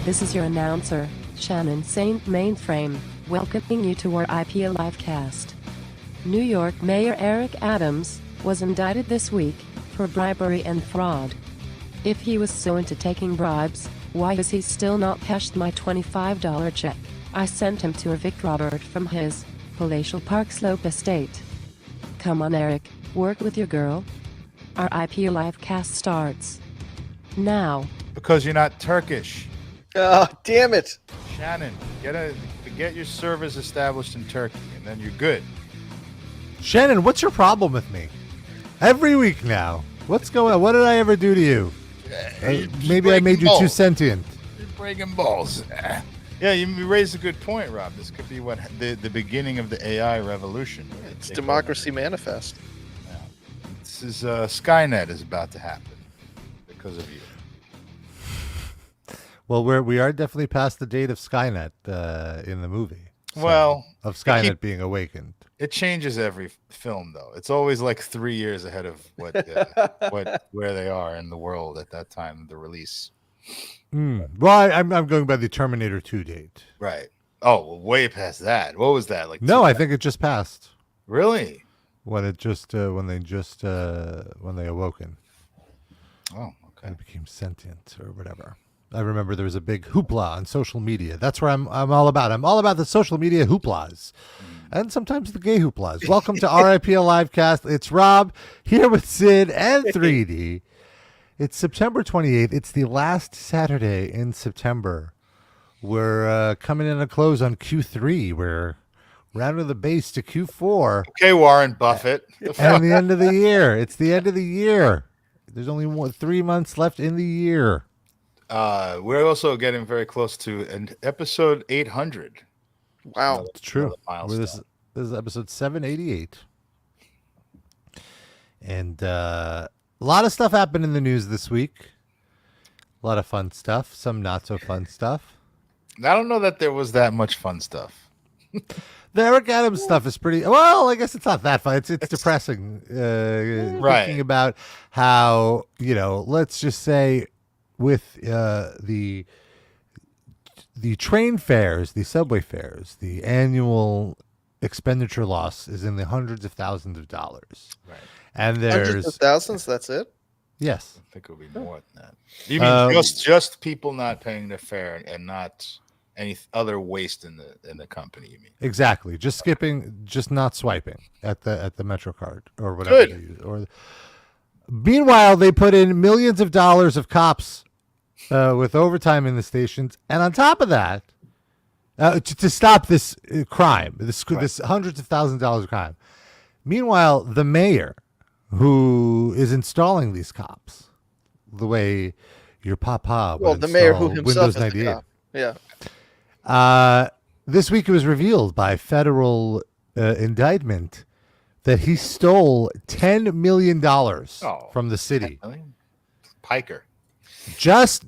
This is your announcer, Shannon Saint Mainframe, welcoming you to our IPA Livecast. New York Mayor Eric Adams was indicted this week for bribery and fraud. If he was so into taking bribes, why has he still not cashed my $25 check I sent him to evict Robert from his palatial Park Slope estate? Come on, Eric, work with your girl. Our IPA Livecast starts now. Because you're not Turkish. Oh, damn it. Shannon, get your servers established in Turkey, and then you're good. Shannon, what's your problem with me? Every week now. What's going on? What did I ever do to you? Maybe I made you too sentient. You're breaking balls. Yeah, you raised a good point, Rob. This could be what the beginning of the AI revolution. It's Democracy Manifest. Yeah. This is Skynet is about to happen because of you. Well, we are definitely past the date of Skynet in the movie. So, well, of Skynet being awakened. It changes every film, though. It's always like 3 years ahead of where they are in the world at that time of the release. Well, I'm going by the Terminator 2 date. Right. Oh, well, way past that. What was that like? No, I think it just passed. Really? When they awoken. Oh, okay. It became sentient or whatever. I remember there was a big hoopla on social media. That's where I'm all about. I'm all about the social media hooplas. And sometimes the gay hooplas. Welcome to RIPL Livecast. It's Rob here with Sid and 3D. It's September 28th. It's the last Saturday in September. We're coming in a close on Q3. We're rounding the base to Q4. Okay, Warren Buffett. And the end of the year. It's the end of the year. There's only 3 months left in the year. We're also getting very close to an episode 800. Wow. It's true. This is episode 788. And a lot of stuff happened in the news this week. A lot of fun stuff. Some not so fun stuff. I don't know that there was that much fun stuff. The Eric Adams stuff is pretty... Well, I guess it's not that fun. It's depressing. Right. Thinking about how, let's just say... with the train fares, the subway fares, the annual expenditure loss is in the hundreds of thousands of dollars. Right. And there's hundreds of thousands, that's it? Yes. I think it would be more than that. You mean just people not paying their fare and not any other waste in the company, you mean? Exactly. Just not swiping at the MetroCard or whatever they use. Meanwhile, they put in millions of dollars of cops with overtime in the stations, and on top of that, to stop this crime, this hundreds of thousands of dollars of crime. Meanwhile, the mayor, who is installing these cops, the way your papa would the mayor who himself Windows 98. is the cop. Yeah. This week it was revealed by federal indictment that he stole $10 million from the city. Piker. Just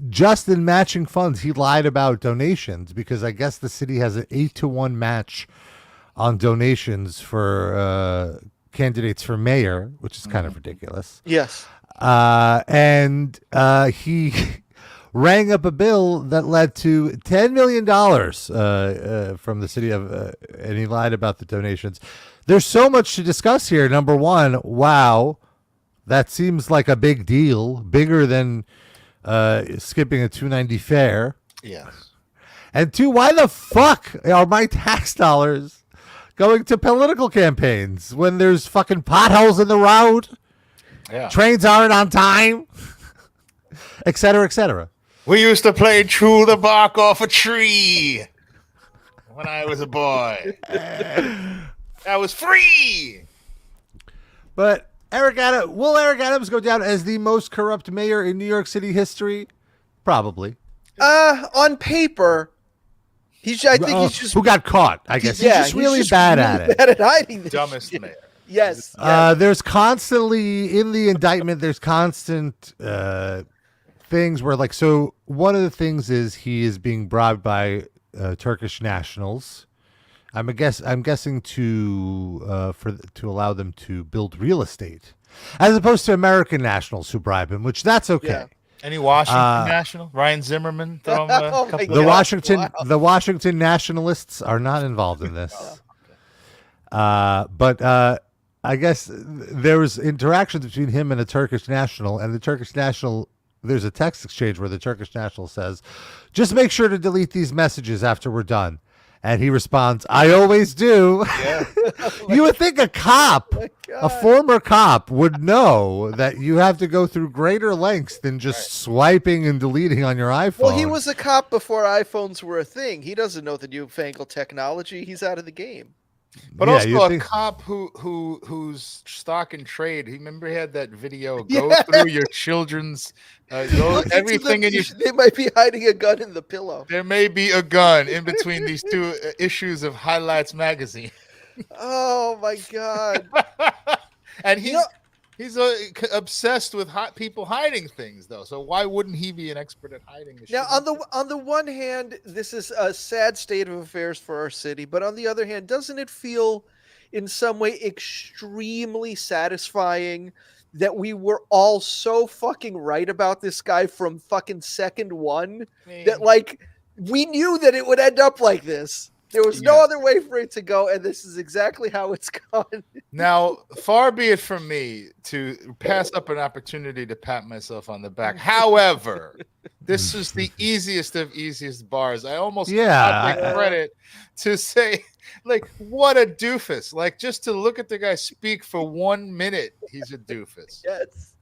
in matching funds. He lied about donations because I guess the city has an 8-to-1 match on donations for candidates for mayor, which is kind of ridiculous. Yes. And he rang up a bill that led to $10 million from the city of, and he lied about the donations. There's so much to discuss here. Number one, wow, that seems like a big deal, bigger than skipping a $2.90 fare. Yes. And two, why the fuck are my tax dollars going to political campaigns when there's fucking potholes in the road? Yeah. Trains aren't on time, et cetera, et cetera. We used to play Chew the Bark Off a Tree when I was a boy. That was free. But will Eric Adams go down as the most corrupt mayor in New York City history? Probably. On paper, I think he's just who got caught. I guess he's just really bad at it. Bad at hiding this Dumbest shit. mayor. Yes. There's constantly in the indictment. There's constant things where, like, so one of the things is he is being bribed by Turkish nationals. I'm guessing to allow them to build real estate, as opposed to American nationals who bribe him, which that's okay. Any Washington National? Ryan Zimmerman? Throw him a couple The of the Washington Nationalists are not involved in this. But I guess there was interactions between him and a Turkish national, and the Turkish national. There's a text exchange where the Turkish national says, "Just make sure to delete these messages after we're done." And he responds, "I always do." Yeah. You would think a cop, a former cop, would know that you have to go through greater lengths than just swiping and deleting on your iPhone. Well, he was a cop before iPhones were a thing. He doesn't know the newfangled technology. He's out of the game. But also a cop who's stock and trade. Remember he had that video, go through your children's everything in your. They might be hiding a gun in the pillow. There may be a gun in between these two issues of Highlights magazine. Oh my God! And he's obsessed with people hiding things, though. So why wouldn't he be an expert at hiding? Now, on the one hand, this is a sad state of affairs for our city, but on the other hand, doesn't it feel, in some way, extremely satisfying that we were all so fucking right about this guy from fucking second one? That like we knew that it would end up like this. There was no other way for it to go, and this is exactly how it's gone. Now, far be it from me to pass up an opportunity to pat myself on the back. However, this is the easiest of easiest bars. I almost got the credit to say, like, what a doofus. Like, just to look at the guy speak for 1 minute, he's a doofus. Yes.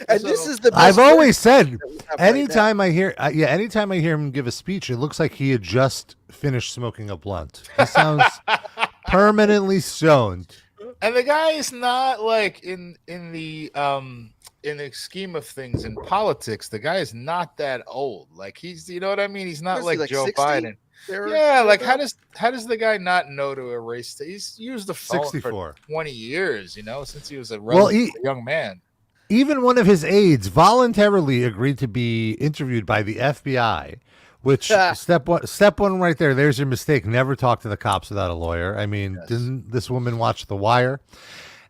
And this is the best I've always said, anytime I hear him give a speech, it looks like he had just finished smoking a blunt. He sounds permanently stoned. And the guy is not like in the scheme of things in politics, the guy is not that old. Like he's, you know what I mean? He's not like Joe 60? Biden. Yeah, like how does the guy not know to erase? He's used the phone 64. for 20 years, you know, since he was a relatively young man. Even one of his aides voluntarily agreed to be interviewed by the FBI, which step one right there. There's your mistake. Never talk to the cops without a lawyer. I mean, didn't this woman watch The Wire?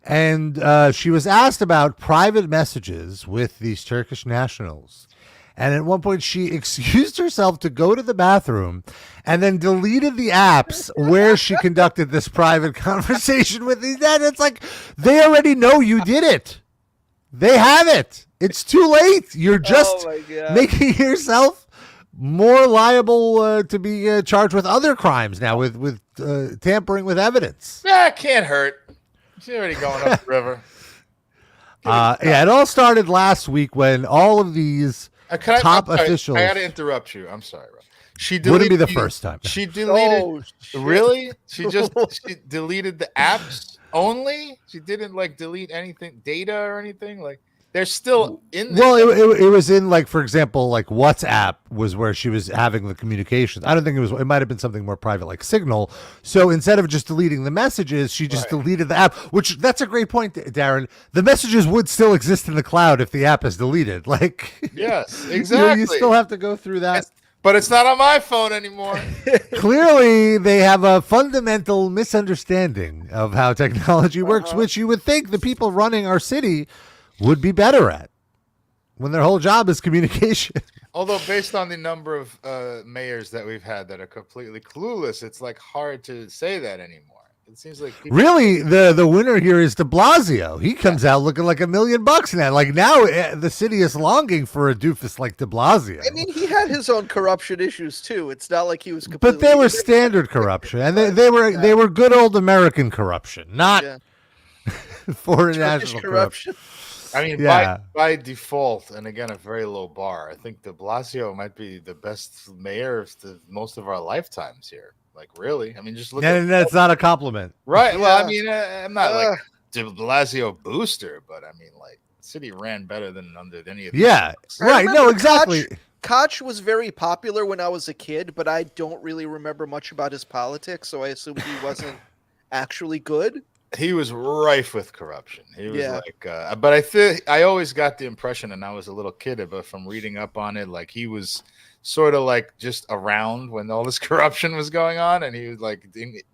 And she was asked about private messages with these Turkish nationals. And at one point, she excused herself to go to the bathroom and then deleted the apps where she conducted this private conversation with these. And it's like, they already know you did it. They have it. It's too late. You're just making yourself more liable to be charged with other crimes now with tampering with evidence. Yeah, it can't hurt. She's already going up the river. It all started last week when all of these top officials. I got to interrupt you. I'm sorry, bro. She wouldn't be the first time. She deleted. Really? She deleted the apps only. She didn't like delete anything, data or anything. Like they're still in there. Well, it was in, like, for example, like WhatsApp was where she was having the communications. I don't think it might have been something more private like Signal. So instead of just deleting the messages, she just deleted the app, which that's a great point, Darren. The messages would still exist in the cloud if the app is deleted. Like, yes, exactly. You still have to go through that. But it's not on my phone anymore. Clearly, they have a fundamental misunderstanding of how technology works, which you would think the people running our city would be better at when their whole job is communication. Although based on the number of mayors that we've had that are completely clueless, it's like hard to say that anymore. It seems like really the winner here is de Blasio. He comes out looking like $1 million now. Like now the city is longing for a doofus like de Blasio. I mean, he had his own corruption issues too. It's not like he was completely. But they were standard corruption, and they were good old American corruption, not foreign national corruption. I mean, by default, and again, a very low bar. I think de Blasio might be the best mayor of most of our lifetimes here. Like, really? I mean, just look. And that's not a compliment, right? Yeah. Well, I mean, I'm not like de Blasio booster, but I mean, like, the city ran better than under any of these. Yeah, right. No, exactly. Koch was very popular when I was a kid, but I don't really remember much about his politics, so I assume he wasn't actually good. He was rife with corruption. He was like, but I always got the impression, and I was a little kid, but from reading up on it, like he was sort of like just around when all this corruption was going on, and he was like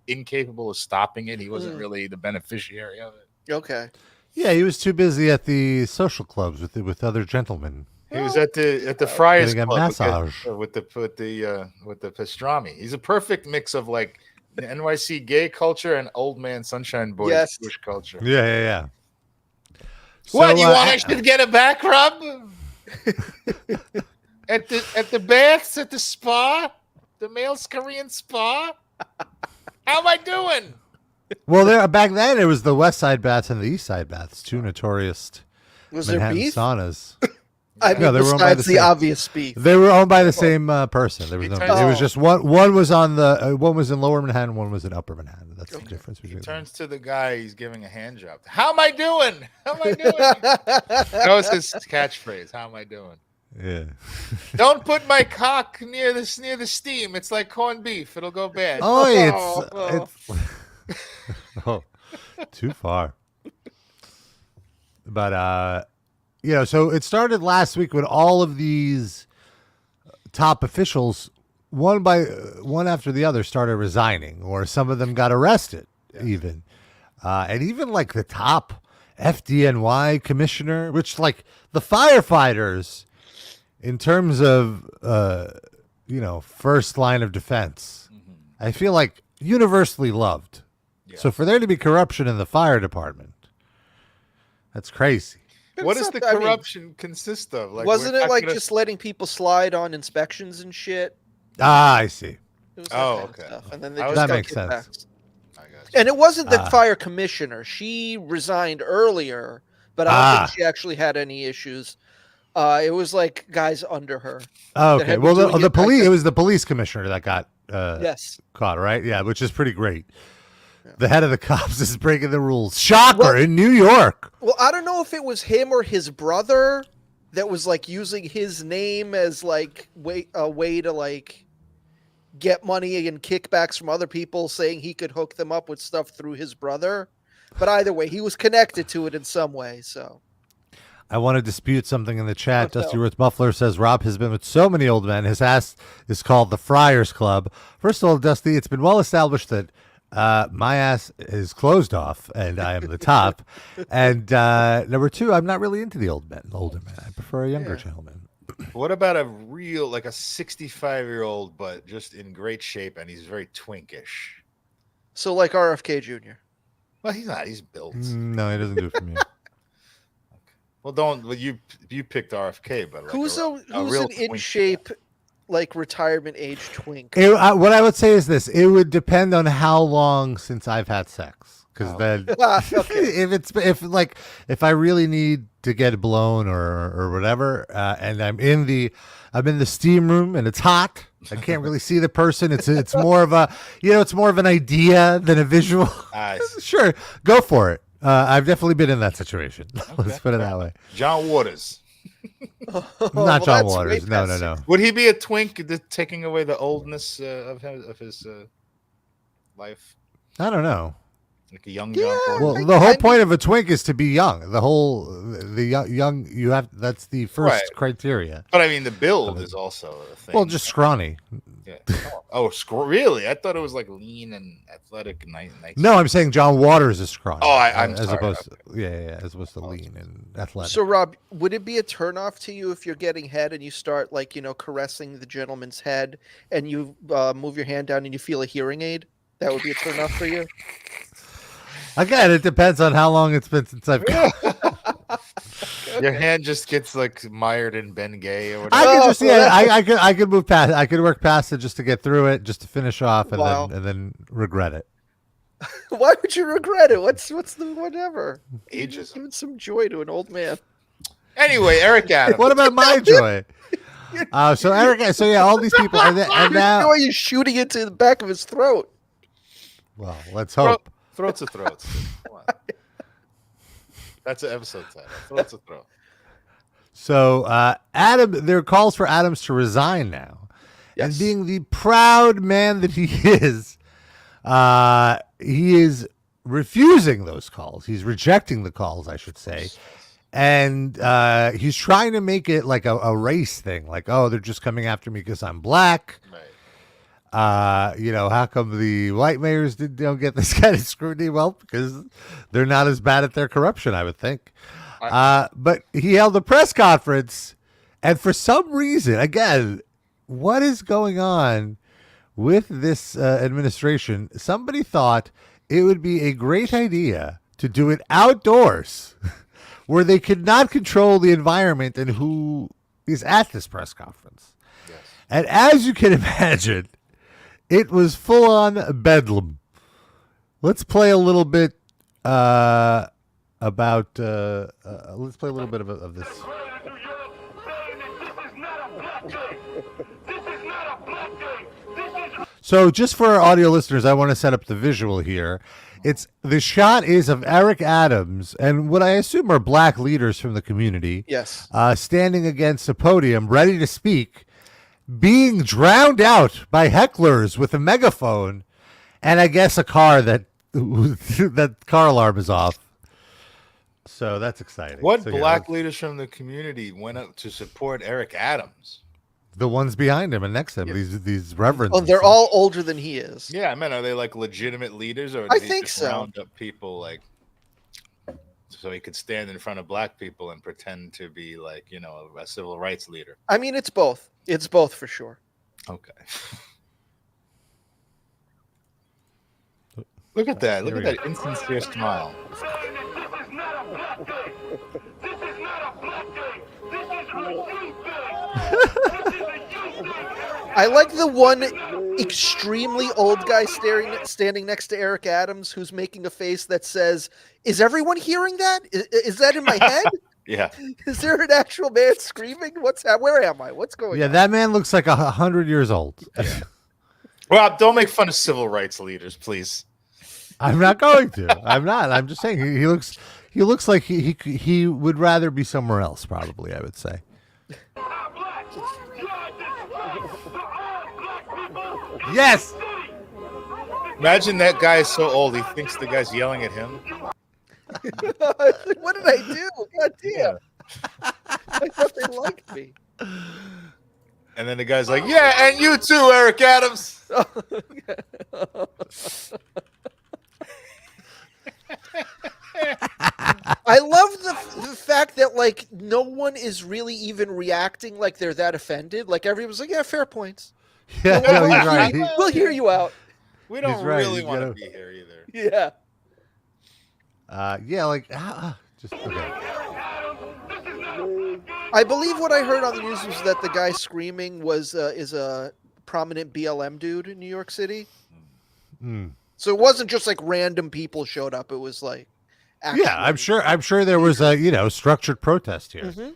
incapable of stopping it. He wasn't really the beneficiary of it. Okay. Yeah, he was too busy at the social clubs with other gentlemen. He was at the Friars getting a Club massage with the pastrami. He's a perfect mix of like the NYC gay culture and old man Sunshine Boys Jewish culture. Yeah. What you want? I should get a back rub at the baths at the spa, the male's Korean spa. How am I doing? Well, back then it was the West Side Baths and the East Side Baths, two notorious Manhattan saunas. I mean, they were owned by the obvious beef. They were owned by the same person. There was no. It was just one. One was on the. One was in Lower Manhattan. One was in Upper Manhattan. That's the difference between. He turns to the guy. He's giving a hand job. How am I doing? How am I doing? That was his catchphrase. How am I doing? Yeah. Don't put my cock near the steam. It's like corned beef. It'll go bad. Oh, it's oh, too far. But so it started last week when all of these top officials, one after the other, started resigning, or some of them got arrested, even. And even like the top FDNY commissioner, which like the firefighters, in terms of, first line of defense, I feel like universally loved. Yeah. So for there to be corruption in the fire department, that's crazy. What does the corruption consist of? Like, wasn't it like just letting people slide on inspections and shit? Ah, I see. Okay. And then they that makes sense. And it wasn't the fire commissioner. She resigned earlier, but I don't think she actually had any issues. It was like guys under her. Oh, okay. Well, the police. It was the police commissioner that got caught, right? Yeah, which is pretty great. The head of the cops is breaking the rules. Shocker in New York. Well, I don't know if it was him or his brother that was like using his name as like a way to like get money and kickbacks from other people, saying he could hook them up with stuff through his brother. But either way, he was connected to it in some way. So I want to dispute something in the chat. Dusty Roots Muffler says Rob has been with so many old men. His ass is called the Friars Club. First of all, Dusty, it's been well established that my ass is closed off and I am the top. And number two, I'm not really into the older men. I prefer a younger gentleman. What about a real, like a 65-year-old, but just in great shape, and he's very twinkish? So like RFK Jr. Well, he's not. He's built. No, he doesn't do it for me. Well, don't. Well, you picked RFK, but like who's an in shape, like retirement age twink? What I would say is this: it would depend on how long since I've had sex, because then if I really need to get blown or whatever, and I'm in the steam room and it's hot, I can't really see the person. It's more of a it's more of an idea than a visual. Sure, go for it. I've definitely been in that situation. Okay. Let's put it that way. John Waters. Not John Waters. No. Would he be a twink, taking away the oldness of his life? I don't know. Like a young John Waters. Well, the whole point of a twink is to be young. The young you have. That's the first criteria. But I mean, the build is also a thing. Well, just scrawny. Yeah. Really? I thought it was like lean and athletic. Nice. No, I'm saying John Waters is scrawny. Oh, I'm as sorry. opposed to as opposed to lean and athletic. So, Rob, would it be a turnoff to you if you're getting head and you start caressing the gentleman's head and you move your hand down and you feel a hearing aid? That would be a turnoff for you. Again, it depends on how long it's been since I've. Your hand just gets like mired in Bengay or whatever. I could move past. I could work past it just to get through it, just to finish off, and then regret it. Why would you regret it? What's the whatever? Ages. Giving some joy to an old man. Anyway, Eric Adams. What about my joy? So Eric. So all these people, and now joy is shooting into the back of his throat. Well, let's hope. Throats to throats. That's an episode title. Throats to throat. So there are calls for Adams to resign now. Yes. And being the proud man that he is refusing those calls. He's rejecting the calls, I should say. And he's trying to make it like a race thing. Like, oh, they're just coming after me because I'm black. Right. How come the white mayors don't get this kind of scrutiny? Well, because they're not as bad at their corruption, I would think. But he held a press conference, and for some reason, again, what is going on with this administration? Somebody thought it would be a great idea to do it outdoors, where they could not control the environment and who is at this press conference. Yes. And as you can imagine, it was full on bedlam. Let's play a little bit let's play a little bit of this. So just for our audio listeners, I want to set up the visual here. The shot is of Eric Adams and what I assume are black leaders from the community. Yes. Standing against a podium, ready to speak, being drowned out by hecklers with a megaphone, and I guess a car that car alarm is off. So that's exciting. What black leaders from the community went up to support Eric Adams? The ones behind him and next to him, these reverends. Oh, they're all older than he is. Yeah, I mean, are they like legitimate leaders, or I did think he just so. round up people like so he could stand in front of black people and pretend to be like a civil rights leader? I mean, it's both. It's both for sure. Okay. Look at that! Look at that insincere smile. I like the one extremely old guy standing next to Eric Adams who's making a face that says, "Is everyone hearing that? Is that in my head? Yeah. Is there an actual man screaming? Where am I? What's going on?" Yeah, that man looks like 100 years old. Yeah. Rob, don't make fun of civil rights leaders, please. I'm not going to. I'm not. I'm just saying he looks like he would rather be somewhere else, probably, I would say. Yes. Imagine that guy is so old he thinks the guy's yelling at him. What did I do? God damn. Yeah. I thought they liked me. And then the guy's like, "Yeah, and you too, Eric Adams." I love the fact that like no one is really even reacting like they're that offended. Like everyone's like, "Yeah, fair points. Yeah, no, he's right. We'll hear you out." We don't really want to be here either. Yeah. Just okay. I believe what I heard on the news was that the guy screaming is a prominent BLM dude in New York City. Mm. So it wasn't just like random people showed up. It was like, yeah, I'm sure there was a structured protest here. Mm-hmm.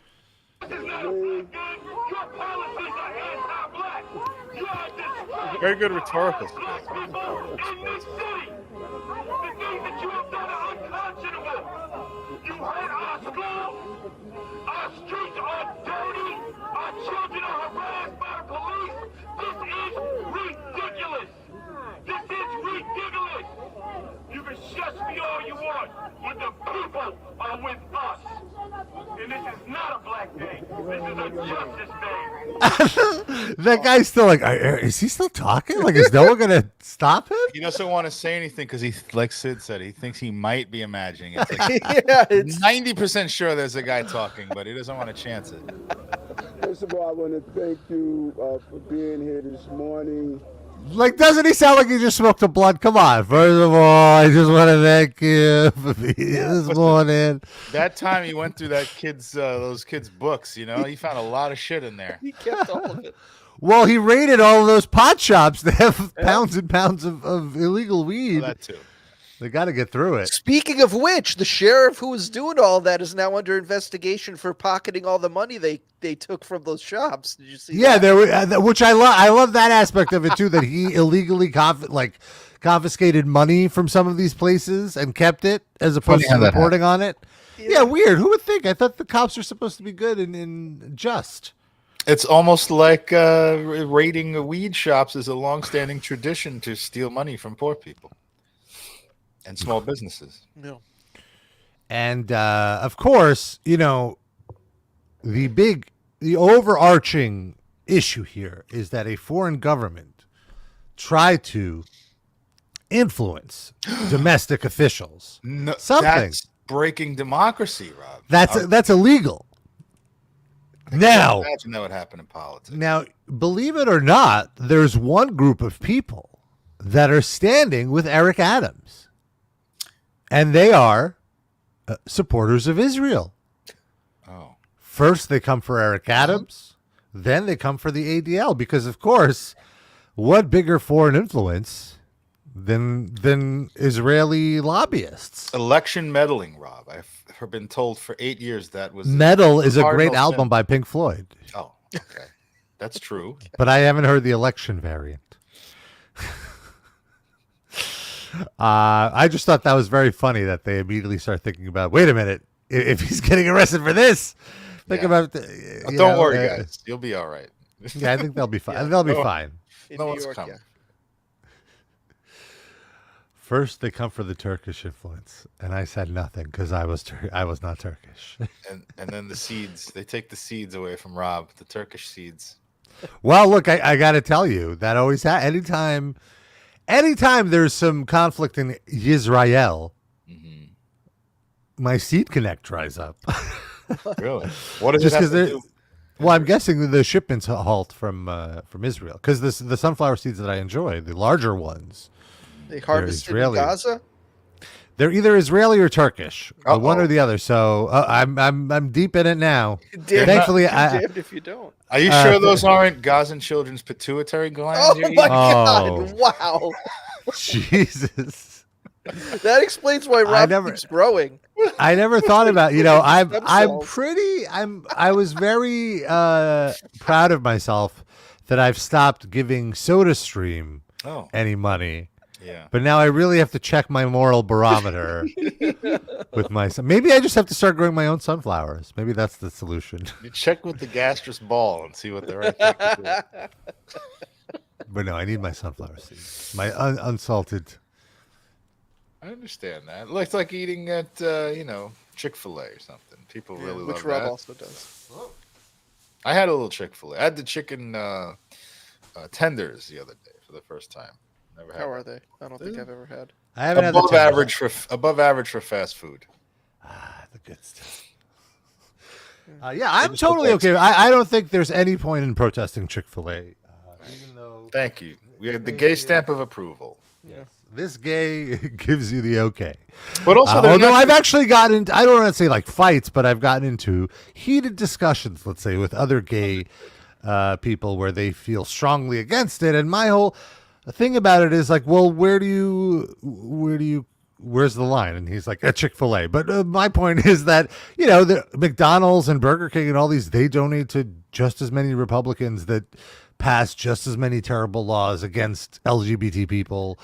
Very good rhetorical skills. You hurt our schools. Our streets are dirty. Our children are harassed by the police. This is ridiculous. This is ridiculous. You can shush me all you want, but the people are with us. And this is not a black day. This is a justice day. That guy's still like, is he still talking? Like, is no one going to stop him? He doesn't want to say anything because he, like Sid said, he thinks he might be imagining it. Like, yeah, it's 90% sure there's a guy talking, but he doesn't want to chance it. First of all, I want to thank you for being here this morning. Like, doesn't he sound like he just smoked a blunt? Come on. First of all, I just want to thank you for being here this morning. That time he went through those kids' books, he found a lot of shit in there. he kept all of it. Well, he raided all of those pot shops. They have pounds and pounds of illegal weed. Well, that too. They got to get through it. Speaking of which, the sheriff who was doing all that is now under investigation for pocketing all the money they took from those shops. Did you see? Yeah, that? there were, which I love. I love that aspect of it too. That he illegally confiscated money from some of these places and kept it as opposed to reporting on it. Yeah, weird. Who would think? I thought the cops are supposed to be good and just. It's almost like raiding weed shops is a long-standing tradition to steal money from poor people and small businesses. No. And of course, the overarching issue here is that a foreign government try to influence domestic officials. No, Something that's breaking democracy, Rob. that's illegal. Now, imagine that would happen in politics. Now, believe it or not, there's one group of people that are standing with Eric Adams, and they are supporters of Israel. Oh, first they come for Eric Adams, then they come for the ADL, because of course, what bigger foreign influence than Israeli lobbyists? Election meddling, Rob. I've been told for 8 years that was Meddle is a great cardinal album sin. by Pink Floyd. Oh, okay, that's true. But I haven't heard the election variant. I just thought that was very funny that they immediately start thinking about, wait a minute, if he's getting arrested for this, think about. Don't worry, guys, you'll be all right. Yeah, I think they'll be fine. They'll be fine. No one's coming. First, they come for the Turkish influence, and I said nothing because I was not Turkish. and then the seeds, they take the seeds away from Rob, the Turkish seeds. Well, look, I got to tell you, that always anytime there's some conflict in Israel, my seed connect dries up. Really? What does Just it have to do? Well, I'm guessing that the shipments halt from Israel, because the sunflower seeds that I enjoy, the larger ones, they harvested in Gaza. They're either Israeli or Turkish, one or the other. So I'm deep in it now. Thankfully, damned if you don't. Are you sure those aren't Gazan children's pituitary glands? Oh my God! Wow. Jesus. That explains why Rob keeps growing. I never thought about, I was very proud of myself that I've stopped giving SodaStream any money. Yeah. But now I really have to check my moral barometer with my son. Maybe I just have to start growing my own sunflowers. Maybe that's the solution. You check with the gastrous ball and see what the right thing to do. But no, I need my sunflower seeds. My unsalted. I understand that. It's like eating at Chick-fil-A or something. People really love that. Which Rob also does. I had a little Chick-fil-A. I had the chicken tenders the other day for the first time. Never had. How are they? I don't think I've ever had. I haven't had above average for fast food. The good stuff. Yeah, I'm totally okay. I don't think there's any point in protesting Chick-fil-A. Even though. Thank you. We had the gay stamp of approval. Yes. This gay gives you the okay. But also, although I've actually gotten into, I don't want to say like fights, but I've gotten into heated discussions, let's say, with other gay people where they feel strongly against it. And my whole thing about it is like, well, where's the line? And he's like, at Chick-fil-A. But my point is that, the McDonald's and Burger King and all these, they donate to just as many Republicans that pass just as many terrible laws against LGBT people.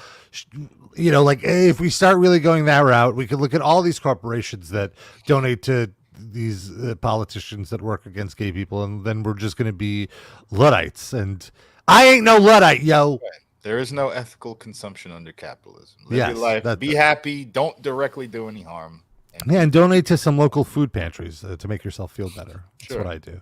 If we start really going that route, we could look at all these corporations that donate to these politicians that work against gay people, and then we're just going to be Luddites. And I ain't no Luddite, yo. There is no ethical consumption under capitalism. Live your life. Be happy. Don't directly do any harm. And donate to some local food pantries to make yourself feel better. That's what I do.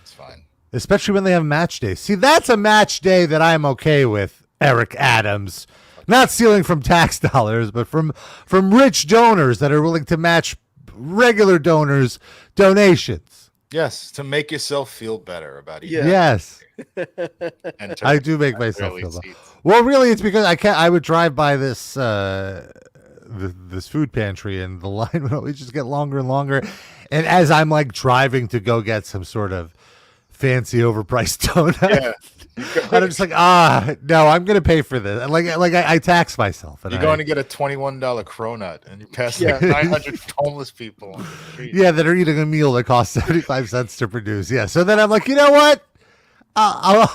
It's fine. Especially when they have match days. See, that's a match day that I'm okay with, Eric Adams. Not stealing from tax dollars, but from rich donors that are willing to match regular donors' donations. Yes, to make yourself feel better about it. Yes. And I do make myself feel better. Well, really, it's because I would drive by this this food pantry, and the line would always just get longer and longer. And as I'm like driving to go get some sort of fancy overpriced donut, and I'm just like, no, I'm gonna pay for this. And I tax myself. And you're going to get a $21 cronut, and you pass like 900 homeless people on the street. Yeah, that are eating a meal that costs 75 cents to produce. Yeah, so then I'm like, you know what? I'll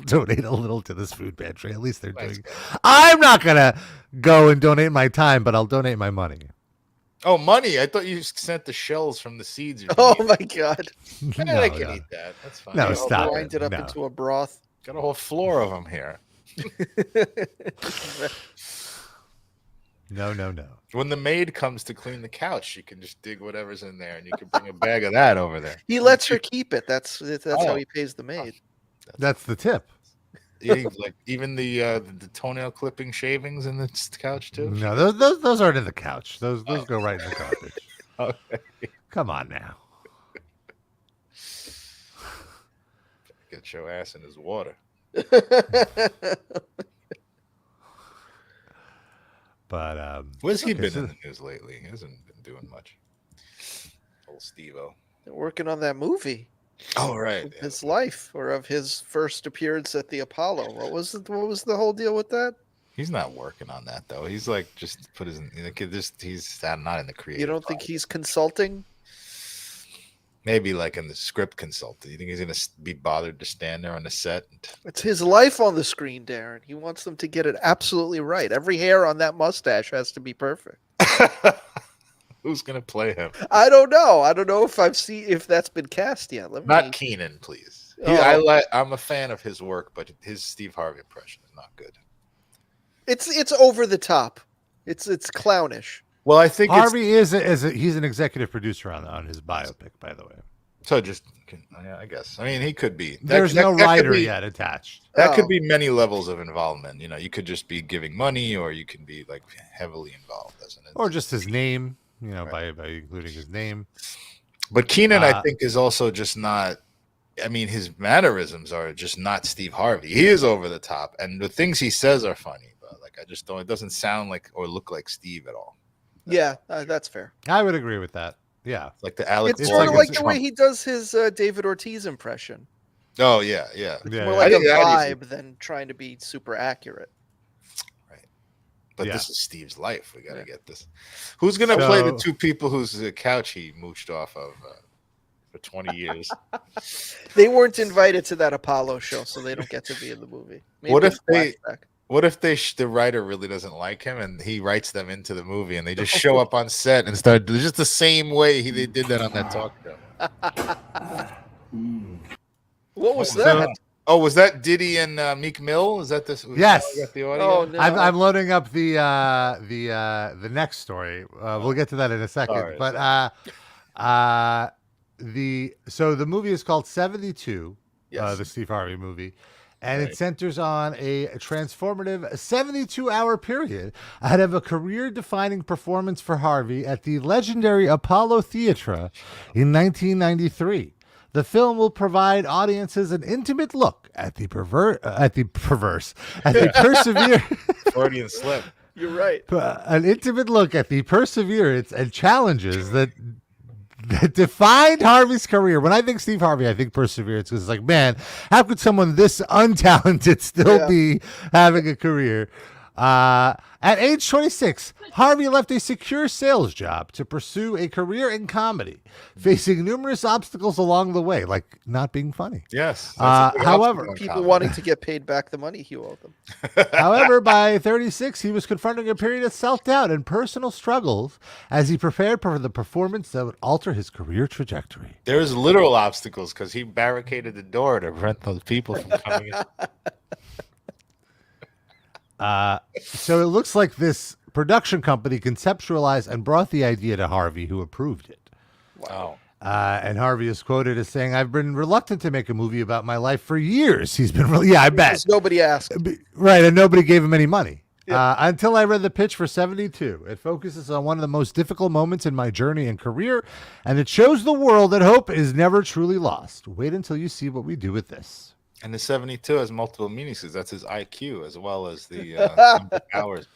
donate a little to this food pantry. At least they're doing. I'm not gonna go and donate my time, but I'll donate my money. Oh, money! I thought you sent the shells from the seeds. Oh my God! I can eat that. That's fine. No, stop it. Grind it up into a broth. Got a whole floor of them here. No. When the maid comes to clean the couch, she can just dig whatever's in there, and you can bring a bag of that over there. He lets her keep it. That's how he pays the maid. That's the tip. Like even the toenail clipping shavings in the couch too. No, those aren't in the couch. Those go right in the garbage. Okay. Come on now. Get your ass in his water. But where's he been in the news lately? He hasn't been doing much. Old Steve-O. They're working on that movie. Oh right, his life or of his first appearance at the Apollo. What was the whole deal with that? He's not working on that though. He's like just put his he's not in the creative. You don't think he's consulting? Maybe like in the script consultant. You think he's gonna be bothered to stand there on the set? It's his life on the screen, Darren. He wants them to get it absolutely right. Every hair on that mustache has to be perfect. Who's gonna play him? I don't know. I don't know if that's been cast yet. Not Keenan, please. I'm a fan of his work, but his Steve Harvey impression is not good. It's over the top. It's clownish. Well, I think Harvey he's an executive producer on his biopic, by the way. So I guess. I mean, he could be. There's no writer yet attached. That could be many levels of involvement. You know, you could just be giving money, or you can be like heavily involved, or just his name. You know, by including his name. But Keenan, I think, is also just not. I mean, his mannerisms are just not Steve Harvey. He is over the top, and the things he says are funny. But like, I just don't. It doesn't sound like or look like Steve at all. Yeah, that's fair. I would agree with that. Yeah, like the Alex. It's sort of like the way he does his David Ortiz impression. Oh yeah. It's more like a vibe than trying to be super accurate. Right. But this is Steve's life. We got to get this. Who's gonna play the two people whose couch he mooched off of for 20 years? They weren't invited to that Apollo show, so they don't get to be in the movie. Maybe What if the writer really doesn't like him and he writes them into the movie and they just show up on set and start just the same way they did that on that talk show? What was that? Was that Diddy and Meek Mill? Is that this? Yes. The audio? Oh, no. I'm loading up the next story. We'll get to that in a second. Right, but the movie is called 72. Yes. The Steve Harvey movie. And it centers on a transformative 72-hour period ahead of a career-defining performance for Harvey at the legendary Apollo Theatre in 1993. The film will provide audiences an intimate look at the persevere. Freudian slip. You're right. An intimate look at the perseverance and challenges that defined Harvey's career. When I think Steve Harvey, I think perseverance, because it's like, man, how could someone this untalented still be having a career? At age 26, Harvey left a secure sales job to pursue a career in comedy, facing numerous obstacles along the way, like not being funny. Yes. However, people wanting to get paid back the money he owed them. However, by 36, he was confronting a period of self-doubt and personal struggles as he prepared for the performance that would alter his career trajectory. There's literal obstacles because he barricaded the door to prevent those people from coming in. So it looks like this production company conceptualized and brought the idea to Harvey, who approved it. Wow. And Harvey is quoted as saying, "I've been reluctant to make a movie about my life for years." He's been I bet. Because nobody asked. Right, and nobody gave him any money. Until I read the pitch for 72. It focuses on one of the most difficult moments in my journey and career, and it shows the world that hope is never truly lost. Wait until you see what we do with this. And the 72 has multiple meanings because that's his IQ as well as the hours.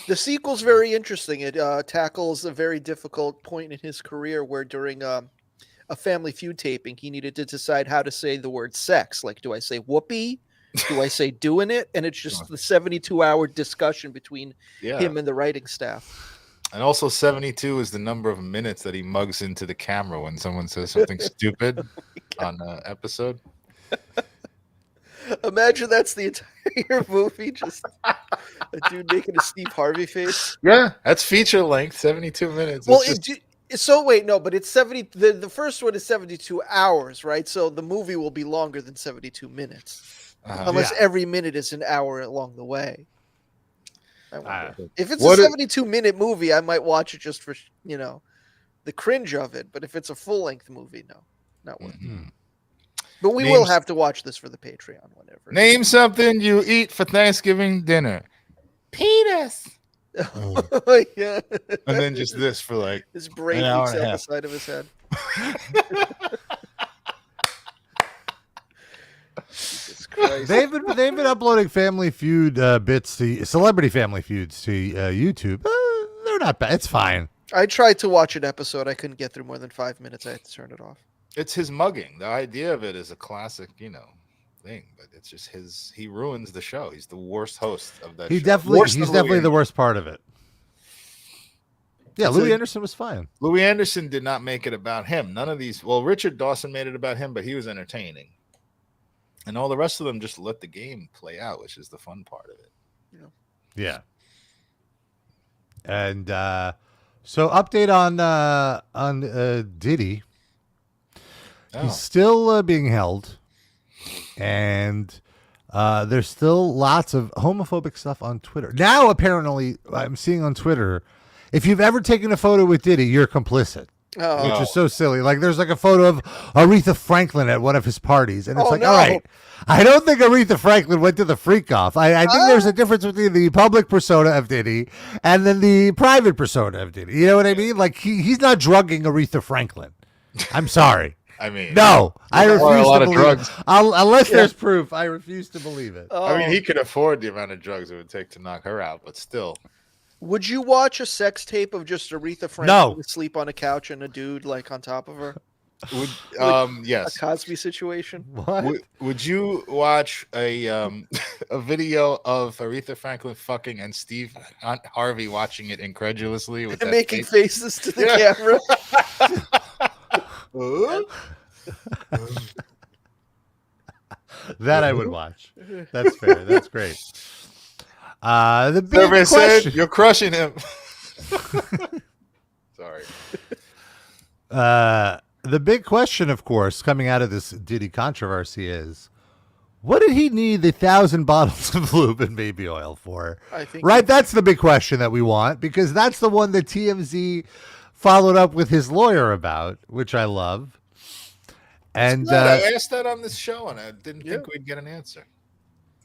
The sequel's very interesting. It tackles a very difficult point in his career where during a Family Feud taping, he needed to decide how to say the word sex. Like, do I say whoopee? Do I say doing it? And it's just the 72-hour discussion between him and the writing staff. And also 72 is the number of minutes that he mugs into the camera when someone says something stupid on an episode. Imagine that's the entire movie, just a dude making a Steve Harvey face. Yeah, that's feature length, 72 minutes. Well, but it's 70. The first one is 72 hours, right? So the movie will be longer than 72 minutes, unless every minute is an hour along the way. If it's a 72-minute movie, I might watch it just for the cringe of it. But if it's a full-length movie, no, not worth it. But we will have to watch this for the Patreon whenever. Name something you eat for Thanksgiving dinner. Penis. Oh, yeah. And then just this for like his brain an hour leaks and a out the half. side of his head. Jesus Christ. They've been uploading Family Feud bits to Celebrity Family Feuds to YouTube. They're not bad. It's fine. I tried to watch an episode. I couldn't get through more than 5 minutes. I had to turn it off. It's his mugging. The idea of it is a classic, thing, but it's just he ruins the show. He's the worst host of that show. He's definitely the worst part of it. Yeah, Louis Anderson was fine. Louis Anderson did not make it about him. None of these. Well, Richard Dawson made it about him, but he was entertaining. And all the rest of them just let the game play out, which is the fun part of it. Yeah. And so update on Diddy. Oh. He's still being held, and there's still lots of homophobic stuff on Twitter. Now, apparently, I'm seeing on Twitter, if you've ever taken a photo with Diddy, you're complicit. Oh. Which is so silly. Like, there's like a photo of Aretha Franklin at one of his parties, and it's all right, I don't think Aretha Franklin went to the freak off. I think there's a difference between the public persona of Diddy and then the private persona of Diddy. You know what I mean? Like, he's not drugging Aretha Franklin. I'm sorry. I mean, no, I refuse to believe drugs. it. Unless there's proof, I refuse to believe it. I mean, he could afford the amount of drugs it would take to knock her out, but still. Would you watch a sex tape of just Aretha Franklin asleep on a couch and a dude like on top of her? Yes. A Cosby situation. What? Would you watch a video of Aretha Franklin fucking and Steve Harvey watching it incredulously with and making faces to the camera? That I would watch. That's fair. That's great. The big question. Said, you're crushing him. Sorry. The big question, of course, coming out of this Diddy controversy is, what did he need 1,000 bottles of lube and baby oil for? I think that's the big question that we want, because that's the one that TMZ followed up with his lawyer about, which I love. And I asked that on this show, and I didn't think we'd get an answer.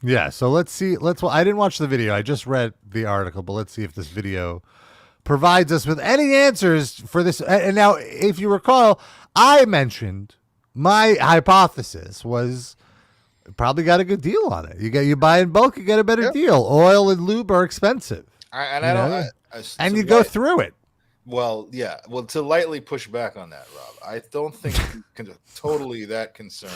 Yeah, so let's see. I didn't watch the video. I just read the article, but let's see if this video provides us with any answers for this. And now, if you recall, I mentioned my hypothesis was probably got a good deal on it. You buy in bulk, you get a better deal. Oil and lube are expensive, and you go through it. Well, yeah. Well, to lightly push back on that, Rob, I don't think he's totally that concerned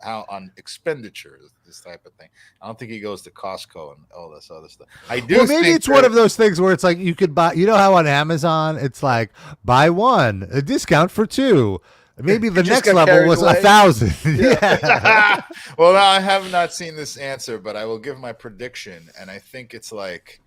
on expenditures, this type of thing. I don't think he goes to Costco and all this other stuff. I do. Well, maybe it's one of those things where it's like you could buy. You know how on Amazon it's like buy one, a discount for two. Maybe the next level was 1,000. Yeah. Well, I have not seen this answer, but I will give my prediction, and I think it's like.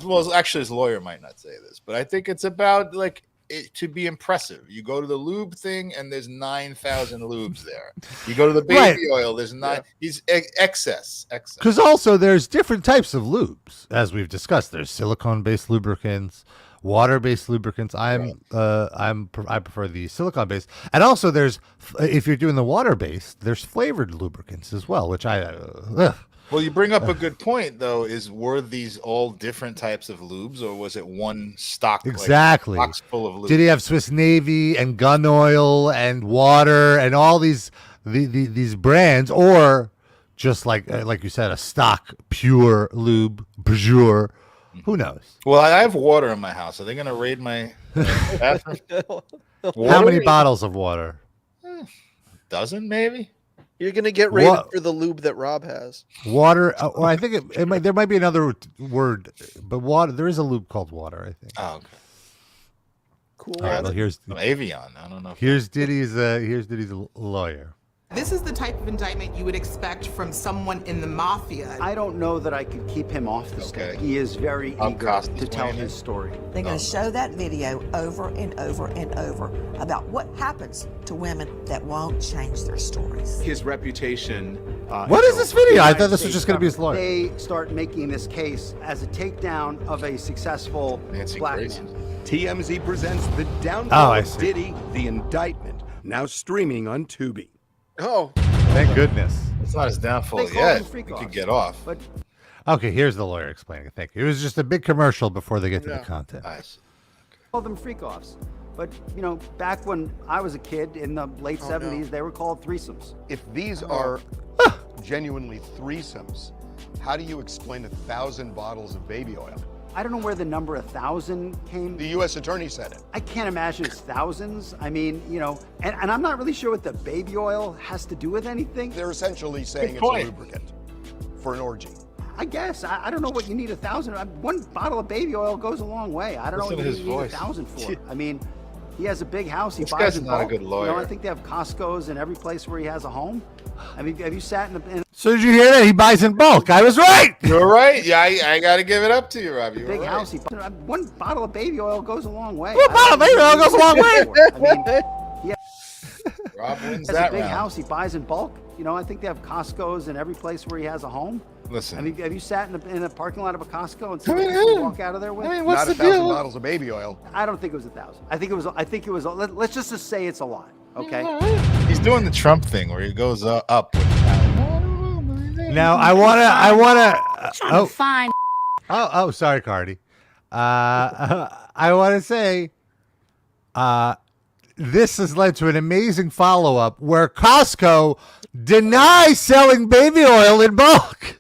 Well, actually, his lawyer might not say this, but I think it's about like it to be impressive. You go to the lube thing, and there's 9,000 lubes there. You go to the baby oil, there's He's excess. Because also there's different types of lubes, as we've discussed. There's silicone-based lubricants, water-based lubricants. I prefer the silicone-based, and also there's if you're doing the water-based, there's flavored lubricants as well, which Well, you bring up a good point, though. Were these all different types of lubes, or was it one stock? Exactly. Like, box full of lube? Did he have Swiss Navy and gun oil and water and all these brands, or just like you said, a stock pure lube, pure? Who knows? Well, I have water in my house. Are they going to raid my bathroom? How many bottles of water? Dozen, maybe. You're going to get rated for the lube that Rob has. Water. Well, I think there might be another word, but water. There is a lube called water, I think. Oh, okay. Cool. All right, well, here's Avion. I don't know. Here's Diddy's lawyer. This is the type of indictment you would expect from someone in the mafia. I don't know that I could keep him off the stage. He is very eager to tell his story. They're going to show that video over and over and over about what happens to women that won't change their stories. His reputation. What is this video? I thought this was just going to be his lawyer. They start making this case as a takedown of a successful black man. TMZ presents the downfall I of see. Diddy, the indictment, now streaming on Tubi. Oh, thank goodness. It's not his downfall They call yet. them freak He could offs. get off. But Okay, here's the lawyer explaining it. Thank you. It was just a big commercial before they get to the content. Nice. call them freak offs. But, you know, back when I was a kid in the late 70s, they were called threesomes. If these are genuinely threesomes, how do you explain 1,000 bottles of baby oil? I don't know where the number 1,000 came. The U.S. Attorney said it. I can't imagine it's thousands. I mean, you know, and I'm not really sure what the baby oil has to do with anything. They're essentially saying it's a lubricant for an orgy. I guess. I don't know what you need 1,000. One bottle of baby oil goes a long way. I don't know what you need 1,000 for. I mean, he has a big house. He buys in bulk. Not a good lawyer. You know, I think they have Costco's in every place where he has a home. I mean, have you sat in So did you hear that? He buys in bulk. I was right. You're right. Yeah, I got to give it up to you, Rob. You're big right. house? One bottle of baby oil goes a long way. One bottle of baby oil goes a long way. I mean, yeah. Rob wins He has that a big round. house. He buys in bulk. You know, I think they have Costco's in every place where he has a home. Listen. I mean, have you sat in a parking lot of a Costco and seen what people walk out of there with? Not 1,000 bottles of baby oil. I don't think it was 1,000. I think it was. Let's just say it's a lot. Okay. He's doing the Trump thing where he goes up. Now I wanna. Trying to find. Oh, sorry, Cardi. I want to say, this has led to an amazing follow-up where Costco denies selling baby oil in bulk.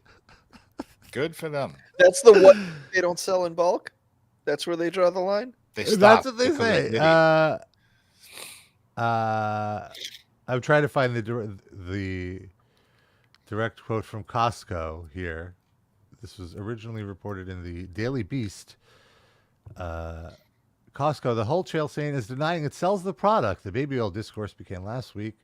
Good for them. That's the one they don't sell in bulk. That's where they draw the line. That's what they say. I'm trying to find the direct quote from Costco here. This was originally reported in the Daily Beast. Costco, the wholesale chain, is denying it sells the product. The baby oil discourse began last week.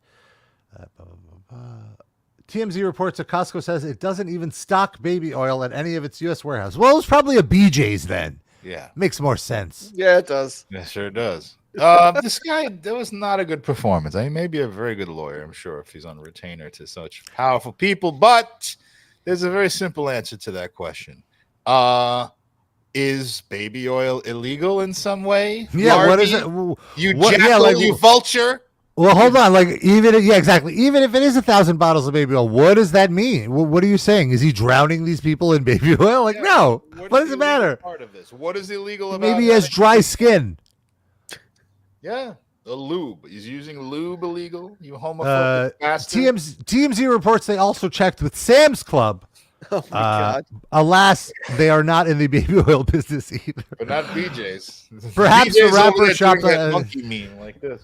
TMZ reports that Costco says it doesn't even stock baby oil at any of its U.S. warehouses. Well, it's probably a BJ's then. Yeah. Makes more sense. Yeah, it does. Yeah, sure does. This guy, that was not a good performance. I mean, maybe a very good lawyer, I'm sure, if he's on retainer to such powerful people. But there's a very simple answer to that question. Is baby oil illegal in some way? Yeah, Harvey? what is it? You jackal, you vulture? Well, hold on. Exactly. Even if it is 1,000 bottles of baby oil, what does that mean? What are you saying? Is he drowning these people in baby oil? Like, no. What does it matter? Part of this. What is illegal about? Maybe he has dry skin. Yeah, a lube. Is using lube illegal? You homophobic bastard. TMZ reports they also checked with Sam's Club. Oh my God. Alas, they are not in the baby oil business either. But not BJ's. Perhaps BJ's the rapper over there shop. doing that monkey meme like this.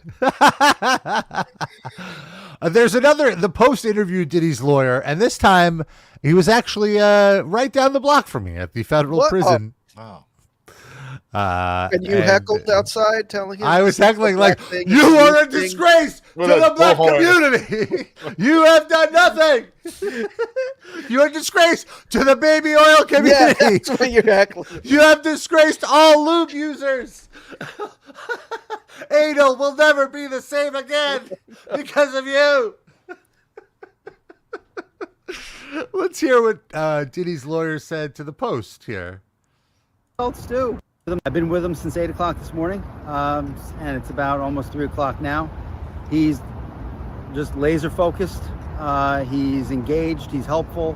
There's the Post interviewed Diddy's lawyer, and this time he was actually right down the block from me at the federal prison. Oh. And you heckled outside, telling him I was heckling like, "You are a disgrace to the black community. You have done nothing. You are a disgrace to the baby oil community. Yeah, that's what you're heckling. You have disgraced all lube users. Anal will never be the same again because of you." Let's hear what Diddy's lawyer said to the Post here. Adults do. I've been with him since 8 o'clock this morning, and it's about almost 3 o'clock now. He's just laser focused. He's engaged. He's helpful.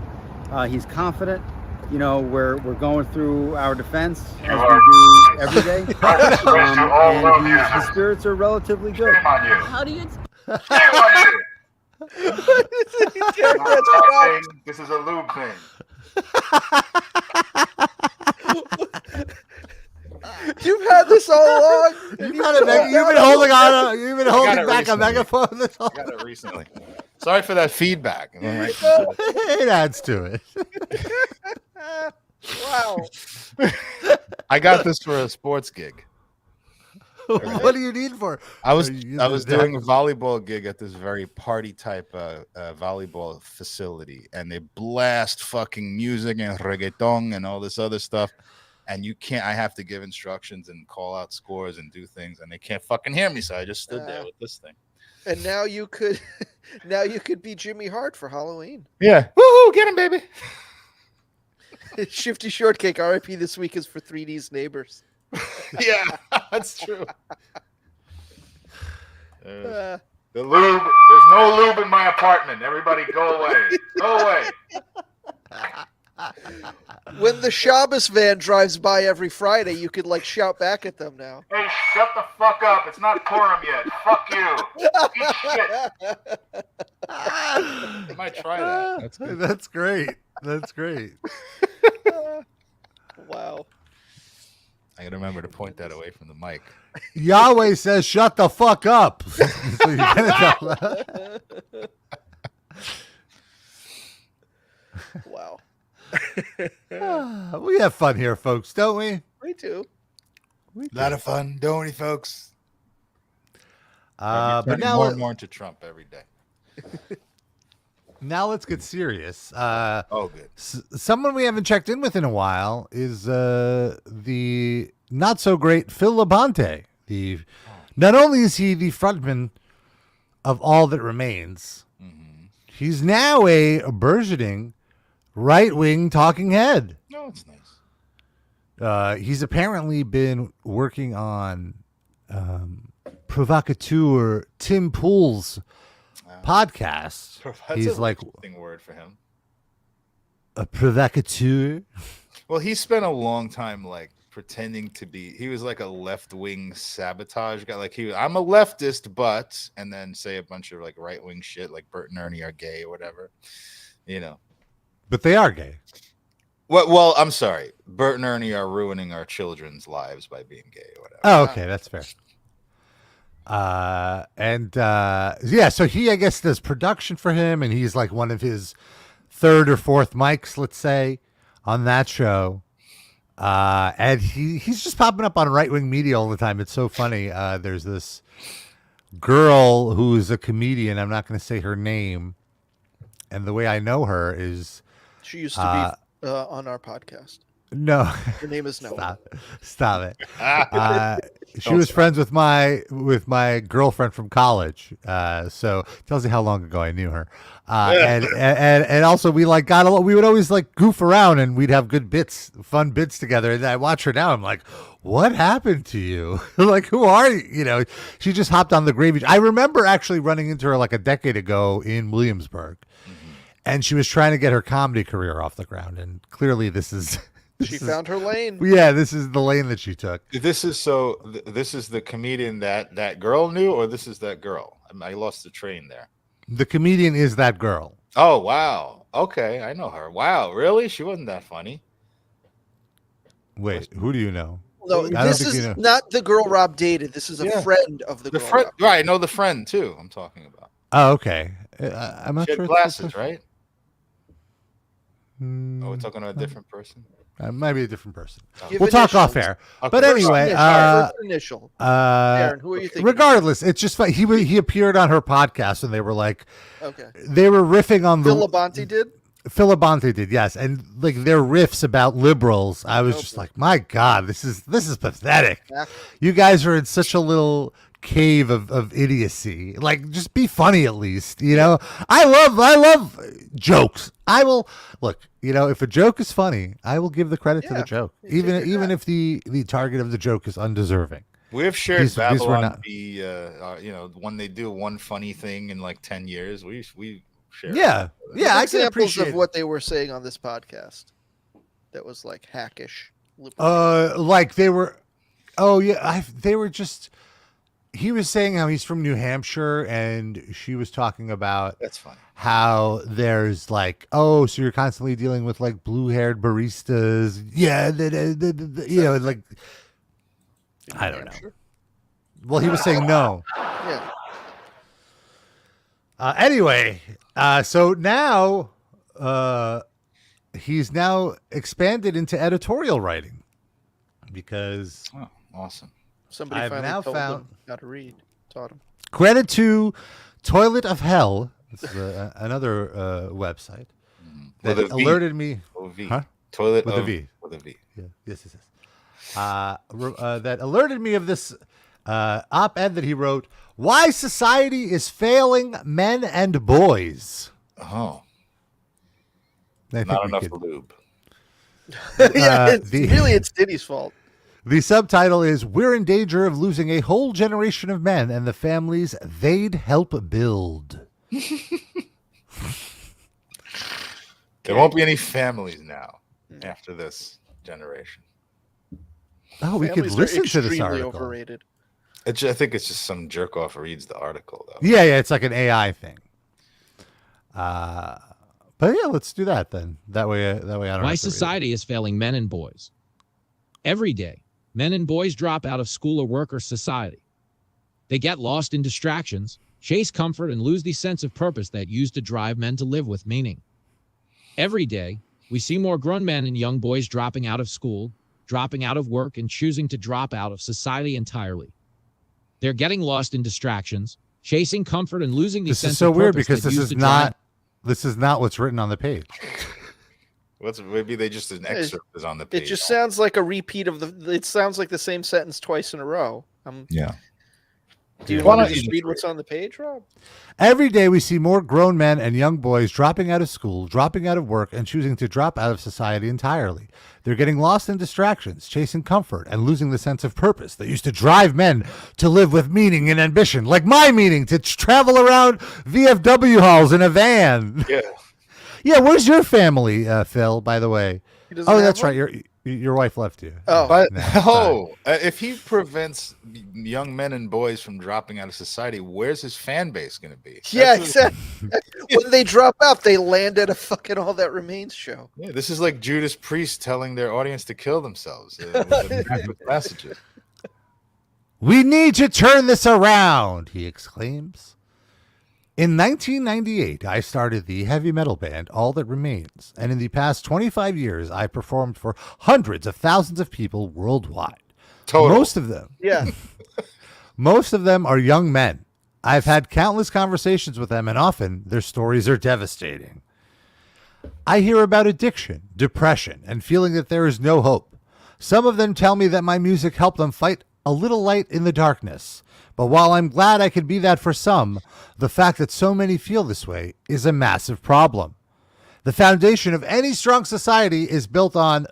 He's confident. You know, we're going through our defense as we do every day, and his spirits are relatively good. How do you? This is a lube thing. You've had this all along. You've been holding on. You've been holding back a megaphone this whole time. I got it recently. Sorry for that feedback. It adds to it. Wow. I got this for a sports gig. What do you need for? I was doing a volleyball gig at this very party type volleyball facility, and they blast fucking music and reggaeton and all this other stuff. And I have to give instructions and call out scores and do things, and they can't fucking hear me. So I just stood there with this thing. And now you could be Jimmy Hart for Halloween. Yeah. Woohoo, get him, baby. Shifty Shortcake, RIP this week is for 3D's neighbors. Yeah, that's true. The lube. There's no lube in my apartment. Everybody, go away. Go away. When the Shabbos van drives by every Friday, you could like shout back at them now. Hey, shut the fuck up. It's not Purim yet. Fuck you. Eat shit. I might try that. That's good. That's great. That's great. Wow. I gotta remember to point that away from the mic. Yahweh says, "Shut the fuck up." So you gotta tell that. Wow. We have fun here, folks, don't we? Me too. A lot of fun, don't we, folks? But now more and more into Trump every day. Now let's get serious. Good. Someone we haven't checked in with in a while is the not so great Phil Labonte. Not only is he the frontman of All That Remains, he's now a burgeoning right-wing talking head. No, it's nice. He's apparently been working on provocateur Tim Pool's podcast. That's He's like interesting word for him. A provocateur. Well, he spent a long time like pretending to be. He was like a left-wing sabotage guy. Like I'm a leftist, but and then say a bunch of like right-wing shit, like Bert and Ernie are gay or whatever. You know. But they are gay. Well, I'm sorry. Bert and Ernie are ruining our children's lives by being gay or whatever. Oh, okay, that's fair. So he, I guess, does production for him, and he's like one of his third or fourth mics, let's say, on that show. And he's just popping up on right-wing media all the time. It's so funny. There's this girl who's a comedian. I'm not going to say her name. And the way I know her is... She used to be on our podcast. No. Her name is Noah. Stop it. She was friends with my girlfriend from college. So tells you how long ago I knew her. And also we like we would always like goof around and we'd have fun bits together. And I watch her now. I'm like, what happened to you? Like, who are you? You know, she just hopped on the gravy. I remember actually running into her like a decade ago in Williamsburg. And she was trying to get her comedy career off the ground. And clearly she found her lane. Yeah, this is the lane that she took. This is the comedian that girl knew, or this is that girl? I lost the train there. The comedian is that girl. Oh, wow. Okay, I know her. Wow, really? She wasn't that funny. Wait, who do you know? No, this is not the girl Rob dated. This is a friend of the girl. Friend, right? I know the friend too. I'm talking about. Oh, okay. I'm not she sure. Had glasses, right? Oh, we're talking about a different person. Might be a different person. We'll talk off air. Okay. But anyway, initial. Aaron, who are you thinking? Regardless, it's just fun. He appeared on her podcast, and they were like, okay, they were riffing on Phil Labonte did. Phil Labonte did, yes, and like their riffs about liberals. I was just like, my God, this is pathetic. You guys are in such a little cave of idiocy. Like, just be funny at least. You know, I love jokes. I will look. You know, if a joke is funny, I will give the credit to the joke, even if the target of the joke is undeserving. We have shared Babylon. When they do one funny thing in like 10 years, we share. Yeah, I can appreciate of what they were saying on this podcast. That was like hackish. Like they were. Oh yeah, they were just. He was saying how he's from New Hampshire, and she was talking about that's funny. How there's like, oh, so you're constantly dealing with like blue-haired baristas, yeah, you know, like I don't know. Well, he was saying no. Yeah. Anyway, so now he's now expanded into editorial writing because awesome. Somebody I've finally now told found him how to read. Taught him. Credit to Toilet of Hell. This is another website that alerted me. Huh? Toilet with a V. With a V. Yeah. Yes. That alerted me of this op-ed that he wrote. Why society is failing men and boys. Oh. Not enough lube. It's Diddy's fault. The subtitle is "We're in danger of losing a whole generation of men and the families they'd help build." There won't be any families now after this generation. Oh, we could Families are listen to this extremely article. overrated. I think it's just some jerk off reads the article, though. Yeah, it's like an AI thing. But yeah, let's do that then. That way I don't. Why have to read society is failing men and boys. Every day, men and boys drop out of school or work or society. They get lost in distractions, chase comfort, and lose the sense of purpose that used to drive men to live with meaning. Every day, we see more grown men and young boys dropping out of school, dropping out of work, and choosing to drop out of society entirely. They're getting lost in distractions, chasing comfort, and losing the This sense is so of weird purpose because that this used is to drive. not what's written on the page. Maybe they just an excerpt is on the page. It just sounds like a repeat of it sounds like the same sentence twice in a row. Yeah. Do you Why want don't to you just just read what's on the page, Rob? Every day we see more grown men and young boys dropping out of school, dropping out of work, and choosing to drop out of society entirely. They're getting lost in distractions, chasing comfort, and losing the sense of purpose that used to drive men to live with meaning and ambition, like my meaning to travel around VFW halls in a van. Yeah. Yeah, where's your family, Phil, by the way? doesn't Oh, have that's one? right. Your wife left you. Oh. But No, sorry. if he prevents young men and boys from dropping out of society, where's his fan base going to be? Yeah, That's what- exactly. When they drop out, they land at a fucking All That Remains show. Yeah, this is like Judas Priest telling their audience to kill themselves with messages. We need to turn this around, he exclaims. In 1998, I started the heavy metal band All That Remains, and in the past 25 years, I performed for hundreds of thousands of people worldwide. Total. Most of them. Yeah. Most of them are young men. I've had countless conversations with them, and often their stories are devastating. I hear about addiction, depression, and feeling that there is no hope. Some of them tell me that my music helped them fight a little light in the darkness. But while I'm glad I could be that for some, the fact that so many feel this way is a massive problem. The foundation of any strong society is built on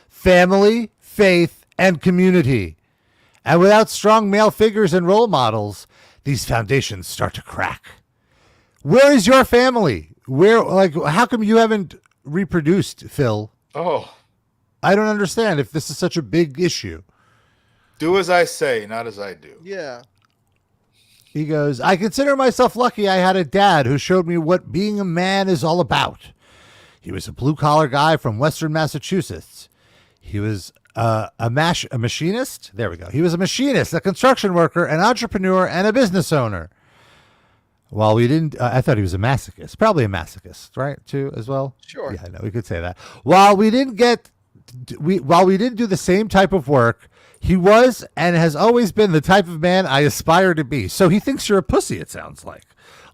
family, faith, and community. And without strong male figures and role models, these foundations start to crack. Where is your family? How come you haven't reproduced, Phil? Oh, I don't understand if this is such a big issue. do as I say, not as I do. Yeah. He goes, I consider myself lucky I had a dad who showed me what being a man is all about. He was a blue-collar guy from Western Massachusetts. He was a machinist. There we go. He was a machinist, a construction worker, an entrepreneur, and a business owner. While we didn't, I thought he was a masochist. Probably a masochist, right? Too, as well? Sure. Yeah, I know. We could say that. While we didn't do the same type of work, he was and has always been the type of man I aspire to be. So he thinks you're a pussy, it sounds like.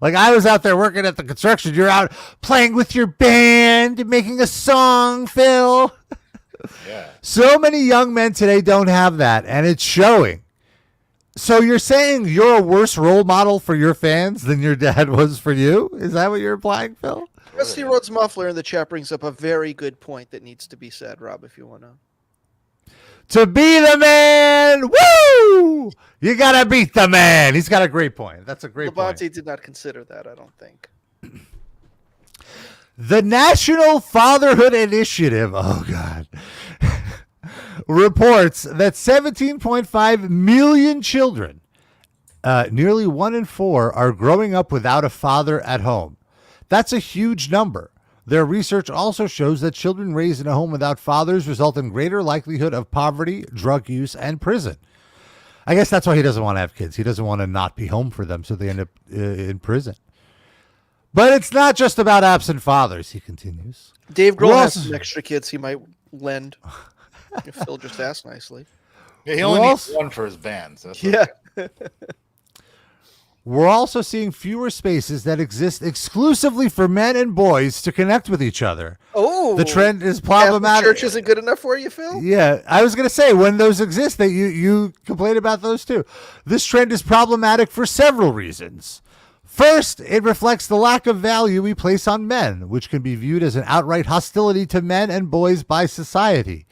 Like I was out there working at the construction. You're out playing with your band, making a song, Phil. Yeah. So many young men today don't have that, and it's showing. So you're saying you're a worse role model for your fans than your dad was for you? Is that what you're implying, Phil? Rusty Rhodes Muffler in the chat brings up a very good point that needs to be said, Rob, if you want to. To be the man, woo! You gotta beat the man. He's got a great point. That's a great point. Labonte did not consider that, I don't think. The National Fatherhood Initiative, oh God, reports that 17.5 million children, nearly 1 in 4, are growing up without a father at home. That's a huge number. Their research also shows that children raised in a home without fathers result in greater likelihood of poverty, drug use, and prison. I guess that's why he doesn't want to have kids. He doesn't want to not be home for them, so they end up in prison. But it's not just about absent fathers, he continues. Dave Grohl We're has also- some extra kids he might lend if Phil just asked nicely. Yeah, he only needs one for his bands. That's Yeah. We're also seeing fewer spaces that exist exclusively for men and boys to connect with each other. Oh, the trend is Catholic problematic. Church isn't good enough for you, Phil? Yeah, I was going to say, when those exist, that you complain about those too. This trend is problematic for several reasons. First, it reflects the lack of value we place on men, which can be viewed as an outright hostility to men and boys by society.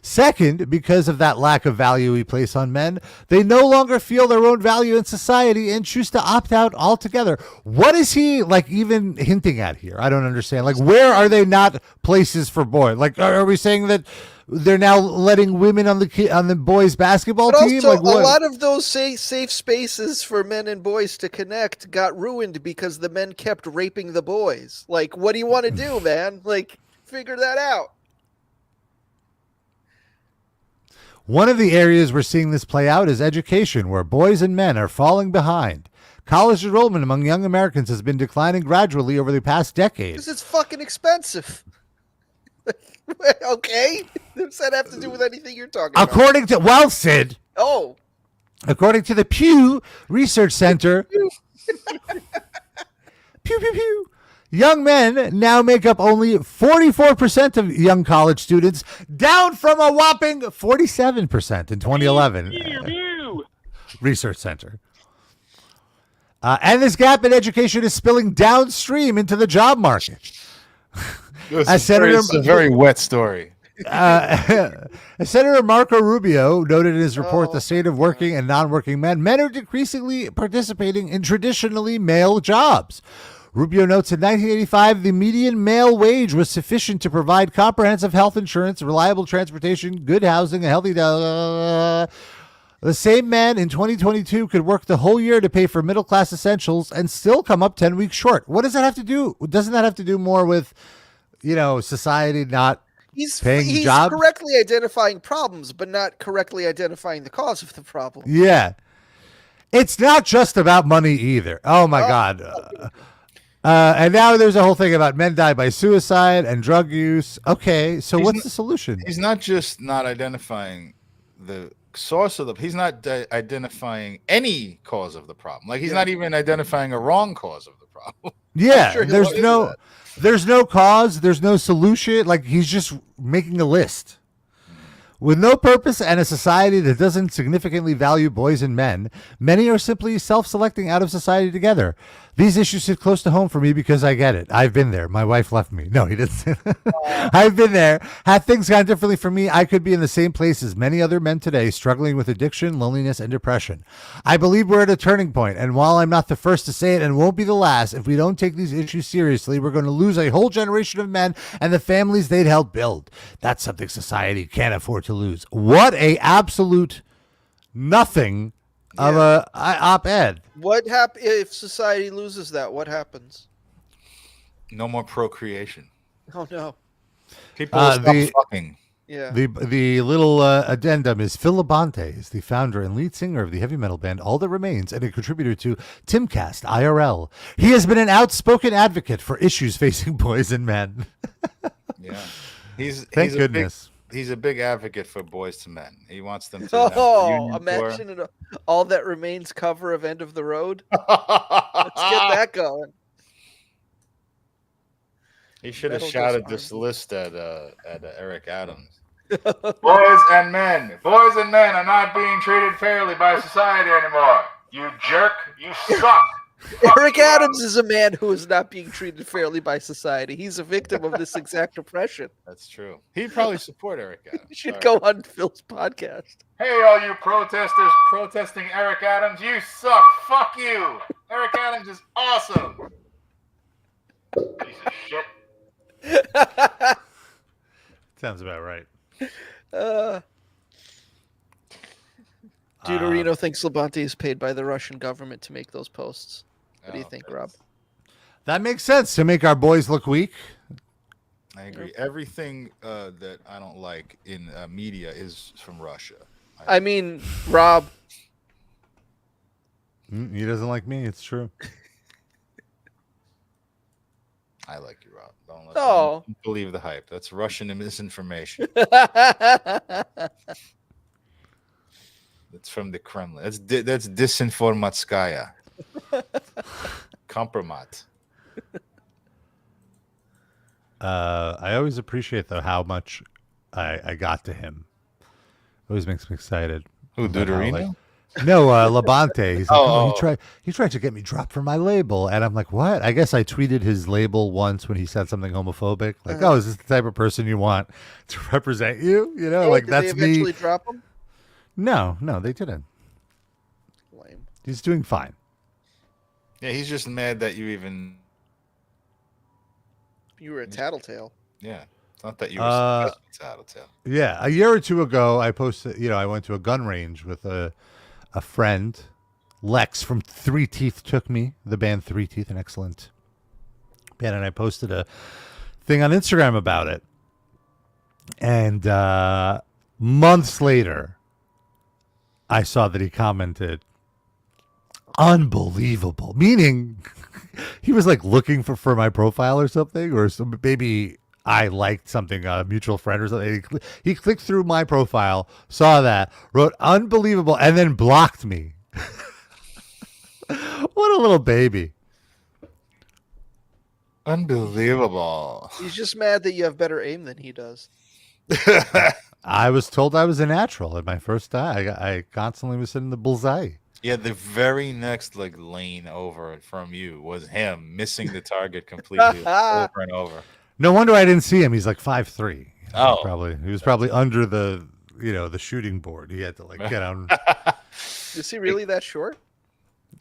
Second, because of that lack of value we place on men, they no longer feel their own value in society and choose to opt out altogether. What is he like even hinting at here? I don't understand. Like, where are they not places for boys? Like, are we saying that they're now letting women on the boys basketball team? Also, like, what? a lot of those safe spaces for men and boys to connect got ruined because the men kept raping the boys. Like, what do you want to do, man? Like, figure that out. One of the areas we're seeing this play out is education, where boys and men are falling behind. College enrollment among young Americans has been declining gradually over the past decade. Because it's fucking expensive. Okay. Does that have to do with anything you're talking about? According to, well, Sid. Oh. According to the Pew Research Center, pew, pew, pew, young men now make up only 44% of young college students, down from a whopping 47% in 2011. Research Center. And this gap in education is spilling downstream into the job market. It's a very wet story. Senator Marco Rubio noted in his report, The State of Working and Non-Working Men are decreasingly participating in traditionally male jobs. Rubio notes in 1985, the median male wage was sufficient to provide comprehensive health insurance, reliable transportation, good housing, a healthy... The same man in 2022 could work the whole year to pay for middle-class essentials and still come up 10 weeks short. What does that have to do? Doesn't that have to do more with, society not paying jobs? He's correctly identifying problems, but not correctly identifying the cause of the problem. Yeah. It's not just about money either. Oh, my God. And now there's a whole thing about men die by suicide and drug use. Okay, so what's the solution? He's not just not identifying the source of he's not identifying any cause of the problem. Like, he's not even identifying a wrong cause of the problem. Yeah, sure there's no cause, there's no solution. Like, he's just making a list. With no purpose and a society that doesn't significantly value boys and men, many are simply self-selecting out of society together. These issues sit close to home for me because I get it. I've been there. My wife left me. No, he didn't say that. I've been there. Had things gone differently for me, I could be in the same place as many other men today, struggling with addiction, loneliness, and depression. I believe we're at a turning point, and while I'm not the first to say it and won't be the last, if we don't take these issues seriously, we're going to lose a whole generation of men and the families they'd help build. That's something society can't afford to lose. What a absolute nothing of a op-ed. What happens if society loses that? What happens? No more procreation. Oh no. People will stop fucking. Yeah. The little addendum is Phil Labonte is the founder and lead singer of the heavy metal band All That Remains and a contributor to Timcast IRL. He has been an outspoken advocate for issues facing boys and men. Yeah. Thank goodness. He's a big advocate for boys to men. He wants them to. Imagine an All That Remains cover of End of the Road. Let's get that going. He should have shouted this list at Eric Adams. Boys and men are not being treated fairly by society anymore. You jerk, you suck. Eric Adams is a man who is not being treated fairly by society. He's a victim of this exact oppression. That's true. He'd probably support Eric Adams. You should go on Phil's podcast. Hey, all you protesters protesting Eric Adams, you suck. Fuck you. Eric Adams is awesome. Piece of shit. Sounds about right. Deuterino thinks Labonte is paid by the Russian government to make those posts. What do you think, Rob? That makes sense, to make our boys look weak. I agree. Everything that I don't like in media is from Russia. I mean, Rob. He doesn't like me. It's true. I like you, Rob. Don't believe the hype. That's Russian misinformation. It's from the Kremlin. That's disinformatskaya. Kompromat. I always appreciate, though, how much I got to him. Always makes me excited. Who, Deuterino? No, Labonte. He's like, Oh. he tried to get me dropped from my label, and I'm like, what? I guess I tweeted his label once when he said something homophobic, like, oh, is this the type of person you want to represent you? You know, like did that's they eventually me. drop him? No, they didn't. Lame. He's doing fine. Yeah, he's just mad that you were a tattletale. Yeah. It's not that you were a tattletale. Yeah, a year or two ago, I posted. I went to a gun range with a friend, Lex from Three Teeth took me. The band Three Teeth, an excellent band, and I posted a thing on Instagram about it. And months later, I saw that he commented, "Unbelievable," meaning he was like looking for my profile or something, or maybe I liked something, a mutual friend or something. He clicked through my profile, saw that, wrote "unbelievable," and then blocked me. What a little baby. Unbelievable. He's just mad that you have better aim than he does. I was told I was a natural at my first time. I constantly was hitting the bullseye. Yeah, the very next lane over from you was him missing the target completely over and over. No wonder I didn't see him. He's like 5'3". Oh, he was probably under the the shooting board. He had to get on. Is he really that short?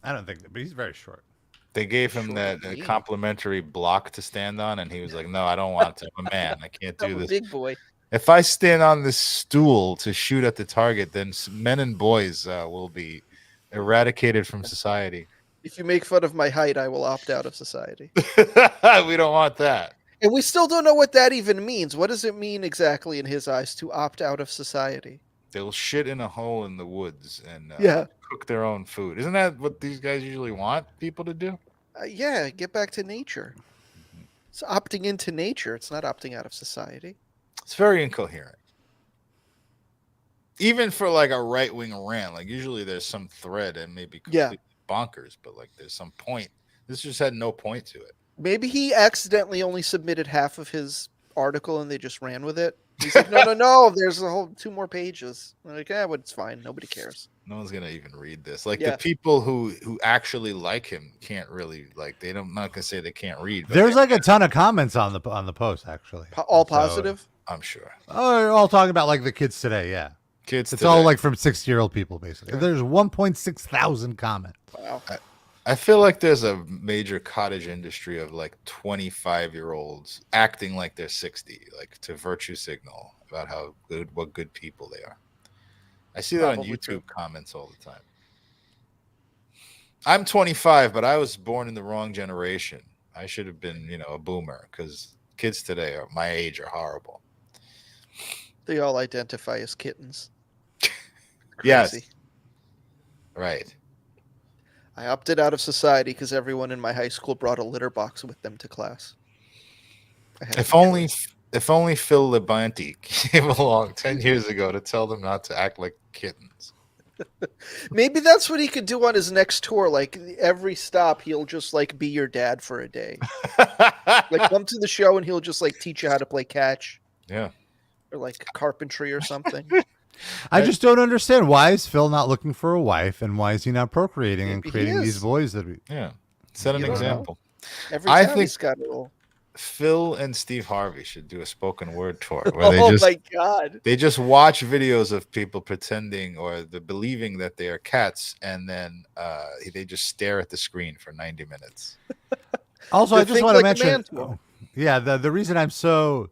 I don't think, but he's very short. They gave him that complimentary block to stand on, and he was like, "No, I don't want to. I'm a man. I can't do this." Big boy. If I stand on this stool to shoot at the target, then men and boys will be eradicated from society. If you make fun of my height, I will opt out of society. We don't want that. And we still don't know what that even means. What does it mean exactly in his eyes to opt out of society? They'll shit in a hole in the woods and cook their own food. Isn't that what these guys usually want people to do? Yeah, get back to nature. It's opting into nature. It's not opting out of society. It's very incoherent. Even for a right-wing rant, usually there's some thread and maybe completely bonkers, but there's some point. This just had no point to it. Maybe he accidentally only submitted half of his article and they just ran with it. He's like, no, there's a whole 2 more pages. I'm like, but it's fine. Nobody cares. No one's gonna even read this. The people who actually like him can't really they don't. I'm not gonna say they can't read. But there's a ton of comments on the post actually. All positive. I'm sure. Oh, all talking about the kids today. Yeah, kids. It's today. all from 60-year-old people basically. There's 1.6 thousand comments. Wow. I feel like there's a major cottage industry of 25-year-olds acting like they're 60, to virtue signal about what good people they are. I see that on YouTube comments all the time. I'm 25, but I was born in the wrong generation. I should have been, a boomer, because kids today are my age are horrible. They all identify as kittens. Yes. Right. I opted out of society because everyone in my high school brought a litter box with them to class. If only Phil Labonte came along 10 years ago to tell them not to act like kittens. Maybe that's what he could do on his next tour. Every stop, he'll just be your dad for a day. Come to the show and he'll just teach you how to play catch. Yeah. Or carpentry or something. I just don't understand, why is Phil not looking for a wife, and why is he not procreating and creating these boys that we? Yeah, set an example. I think he's got a little. Phil and Steve Harvey should do a spoken word tour where my God. They just watch videos of people pretending or believing that they are cats, and then they just stare at the screen for 90 minutes. Also, I just want to mention, the reason I'm so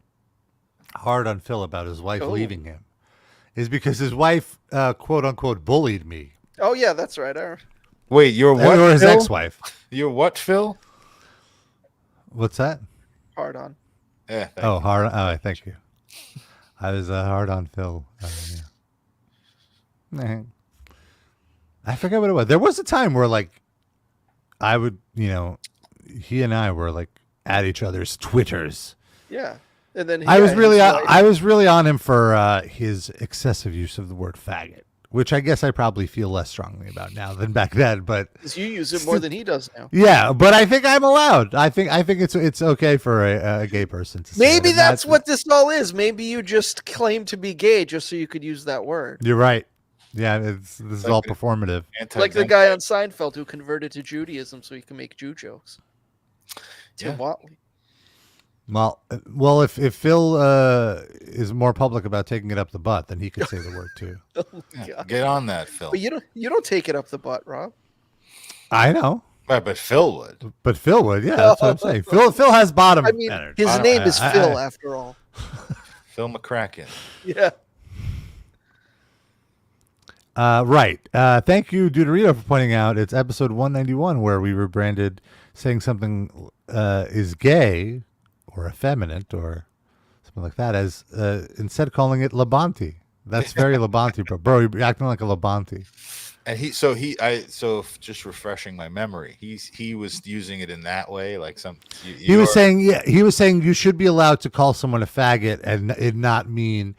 hard on Phil about his wife leaving him is because his wife, quote unquote, bullied me. Oh yeah, that's right. Wait, you're what? Or his ex-wife. You're what, Phil? What's that? Hard on. Yeah. Hard on. Oh, thank you. I was hard on Phil. I forget what it was. There was a time where I would, he and I were at each other's Twitters. Yeah. And then I was really on him for his excessive use of the word faggot, which I guess I probably feel less strongly about now than back then. But you use it more than he does now. Yeah, but I think I'm allowed. I think it's okay for a gay person to say maybe that's what this all is. Maybe you just claim to be gay just so you could use that word. You're right. Yeah, this is all performative. Like the guy on Seinfeld who converted to Judaism so he can make Jew jokes. Tim Watley. Well, if Phil is more public about taking it up the butt, then he could say the word too. Get on that, Phil. But you don't take it up the butt, Rob. I know. Right, but Phil would. But Phil would, yeah. That's what I'm saying. Phil has bottom. I mean, energy. his name is Phil, after all. Phil McCracken. Yeah. Right. Thank you, Deuterito, for pointing out it's episode 191 where we rebranded saying something is gay or effeminate or something like that as instead calling it Labonte. That's very Labonte, bro. You're acting like a Labonte. And so just refreshing my memory, he was using it in that way, like he was saying you should be allowed to call someone a faggot and it not mean